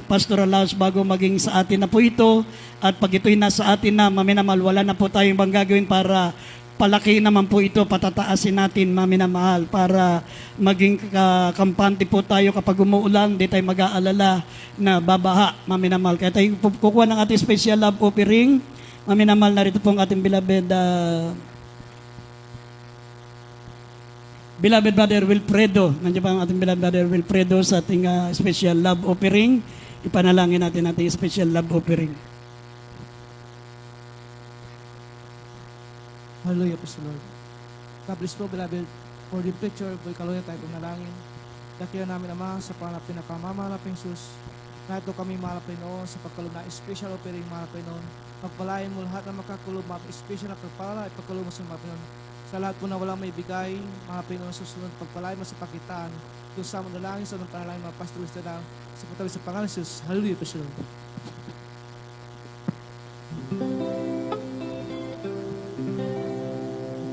pastoral house bago maging sa atin na po ito. At pag ito'y nasa atin na, maminamahal, wala na po tayong bang gagawin para palaki naman po ito, patataasin natin, maminamahal, para maging kampante po tayo kapag umuulan, di tayo mag-aalala na babaha, maminamahal. Kaya tayo kukuha ng ating special love offering. Maminamahal, narito po ang ating beloved Brother Wilfredo. Nandiyan pa ang ating beloved Brother Wilfredo sa ating special love offering. Ipanalangin natin ating special love offering. Hallelujah, praise the Lord. God bless po, beloved, for the picture, po ikaluya tayo panalangin. Dakilan namin, Ama, sa pangalap pinakamamahalaping sus. Na ito kami mahalapin noon sa pagkaloob na special offering mahalapin noon. Pagpalain mo lahat na makakuloob, special na pagpala, ipagkaloob mo sa mahalapin noon. Sa lahat po na walang may bigay, mga Pinoon susunod, pagpalain mo sa pakitaan, kung sa manalangin sa panalangin, mga pastorista na sa patabi sa pangalan ng Jesus. Hallelujah, praise the Lord.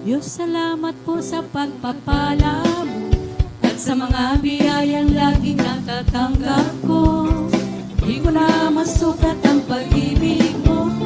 Diyos, salamat po sa pagpapala mo at sa mga biyayang laging natatanggap ko. Di ko na masukat ang pag-ibig mo.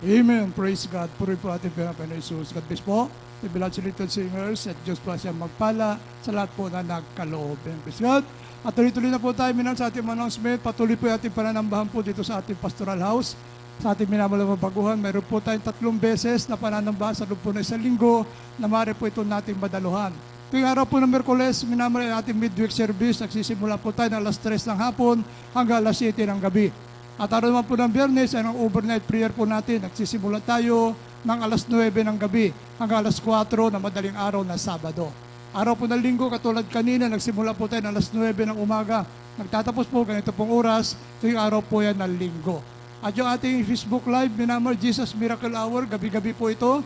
Amen. Praise God. Puri po ating Panginoon Jesus. God bless po. The beloved little singers at Diyos po siya magpala sa lahat po na nagkaloob. Amen. Praise God. At tuloy-tuloy na po tayo minang sa ating announcement. Patuloy po ating pananambahan po dito sa ating pastoral house. Sa ating minamalang baguhan, mayroon po tayong 3 beses na pananambahan sa loob po na 1 linggo na maaari po ito nating madaluhan. Tuwing araw po ng Miyerkules, minamahal ang ating midweek service. Nagsisimula po tayo ng alas 3 ng hapon hanggang alas 7 ng gabi. At araw naman po ng Biyernes, ay ang overnight prayer po natin. Nagsisimula tayo ng alas 9 ng gabi hanggang alas 4 na madaling araw na Sabado. Araw po ng Linggo, katulad kanina, nagsimula po tayo ng alas 9 ng umaga. Nagtatapos po ganito pong oras, tuwing araw po yan ng Linggo. At yung ating Facebook Live, minamahal Jesus Miracle Hour, gabi-gabi po ito.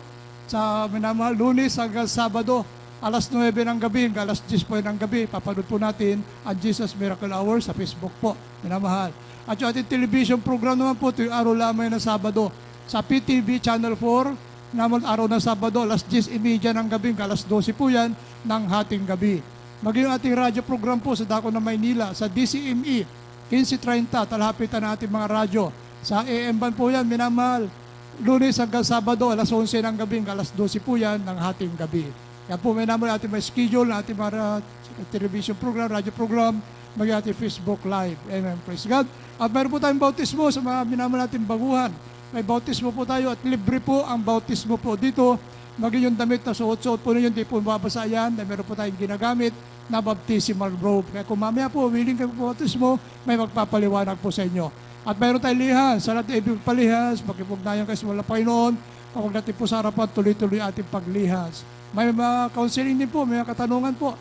Sa minamahal Lunes hanggang Sabado, alas 9 ng gabi hanggang alas 10 po ng gabi. Papanood po natin ang Jesus Miracle Hour sa Facebook po, minamahal. At yung ating television program naman po, tuwing araw lamang ng Sabado. Sa PTV Channel 4, naman araw ng Sabado, alas 10:30 ng gabi, alas 12 po yan ng hating gabi. Maging ating radyo program po sa Dako ng Maynila, sa DCME, 15:30, talhapitan ng ating mga radyo. Sa AM band po yan, minamahal. Lunes hanggang Sabado, alas 11 ng gabi, alas 12 po yan ng hating gabi. Kaya po minamahal ating may schedule, ating mga television program, radyo program, maging ating Facebook Live. Amen. Praise God. At mayroon po tayong bautismo sa mga minamahal nating baguhan. May bautismo po tayo at libre po ang bautismo po dito. Maging yung damit na suot-suot po ninyo, hindi po mababasa yan. Meron po tayong ginagamit na baptismal robe. Kaya kung mamaya po, willing kayo po bautismo, may magpapaliwanag po sa inyo. At mayroon tayong lihas. Sa lahat ng ibig palihas, pakipugnayan kayo sa wala Panginoon. Kapag natin po sa harapan, tuloy-tuloy ating paglihas. May mga counseling din po, may mga katanungan po.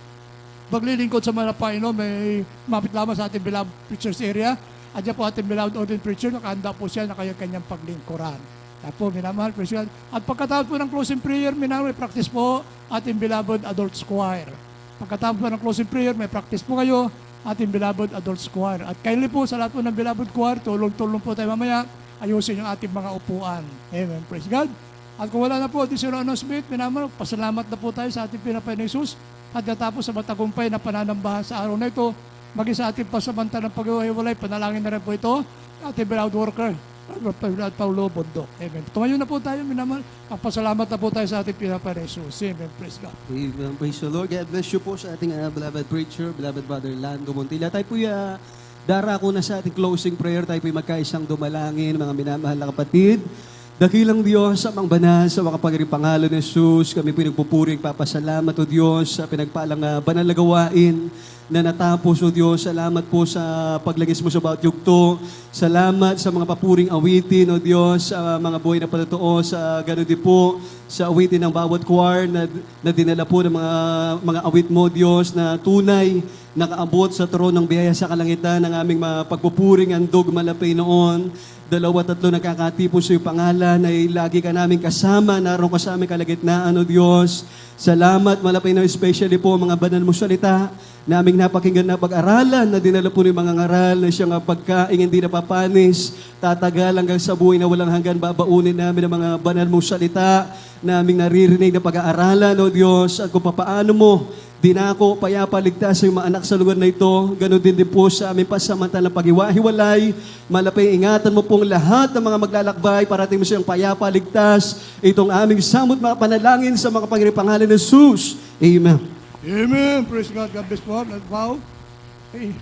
Paglilingkod sa mga Panginoon, may mapit lamang sa ating beloved preachers area. At yan po ating beloved ordained preacher, nakahanda po siya na kanyang paglingkuran. Kaya po, minamahal, praise God. At pagkatapos po ng closing prayer, minamahal, may practice po ating beloved adult choir. Pagkatapos po ng closing prayer, may practice po kayo, ating beloved adult choir. At kindly po, sa lahat po ng beloved choir, tulong-tulong po tayo mamaya, ayusin yung ating mga upuan. Amen, praise God. At kung wala na po, additional announcement, minamahal, pasalamat na po tayo sa ating Pinapain Jesus. At natapos sa matagumpay na pananambahan sa araw na ito, maging sa ating pasamantalang pag-iwalay, panalangin na rin po ito, ating beloved worker, at Paulo Bondo. Amen. Tumayo na po tayo, minamahal. Pasalamat na po tayo sa ating Pinapain Jesus. Amen. Praise God. Amen. Praise the Lord. God bless you po sa ating beloved preacher, beloved Brother Lando Montilla. Tayo po darako na sa ating closing prayer. Tayo po magkaisang dumalangin, mga minamahal na kapatid. Dakilang Diyos sa mga banal, sa mga pagaring pangalan ni Jesus, kami po nagpupuring papasalamat o Diyos sa pinagpalang banal na gawain na natapos o Diyos. Salamat po sa paglagis mo sa bawat yugto. Salamat sa mga papuring awitin o Diyos, sa mga buhay na patotoo, sa gano'n din po, sa awitin ng bawat choir na dinala po ng mga awit mo Diyos na tunay nakaabot sa trono ng biyaya sa kalangitan ng aming mga pagpupuring andog malapay noon. 2-3 nagkakatipo sa iyong pangalan ay lagi ka namin kasama, naroon ka sa aming kalagitnaan, O Diyos. Salamat, malapay na especially po mga banal mo salita, na aming napakinggan na pag-aralan, na dinala po ng mga ngaral, na siyang pagkain hindi napapanis, tatagal hanggang sa buhay na walang hanggan, babaunin namin ang mga banal mo salita, na aming naririnig na pag-aaralan, O Diyos, at kung papaano mo dinako, payapa, ligtas sa mga anak sa lugar na ito. Ganon din po sa aming pasamantalang pag-iwahiwalay. Malapay ingatan mo pong lahat ng mga maglalakbay para ating mo siyang payapa, ligtas. Itong aming samot mga panalangin sa mga Panginoong pangalan ng Jesus. Amen. Amen. Praise God. God bless po. Let's bow. Okay.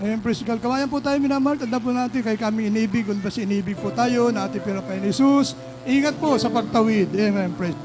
Amen. Praise God. Kamayan po tayo, minamahal. Tanda po natin kay kami inibig. Kung ba inibig po tayo na ating Pinapain Jesus. Ingat po sa pagtawid. Amen. Praise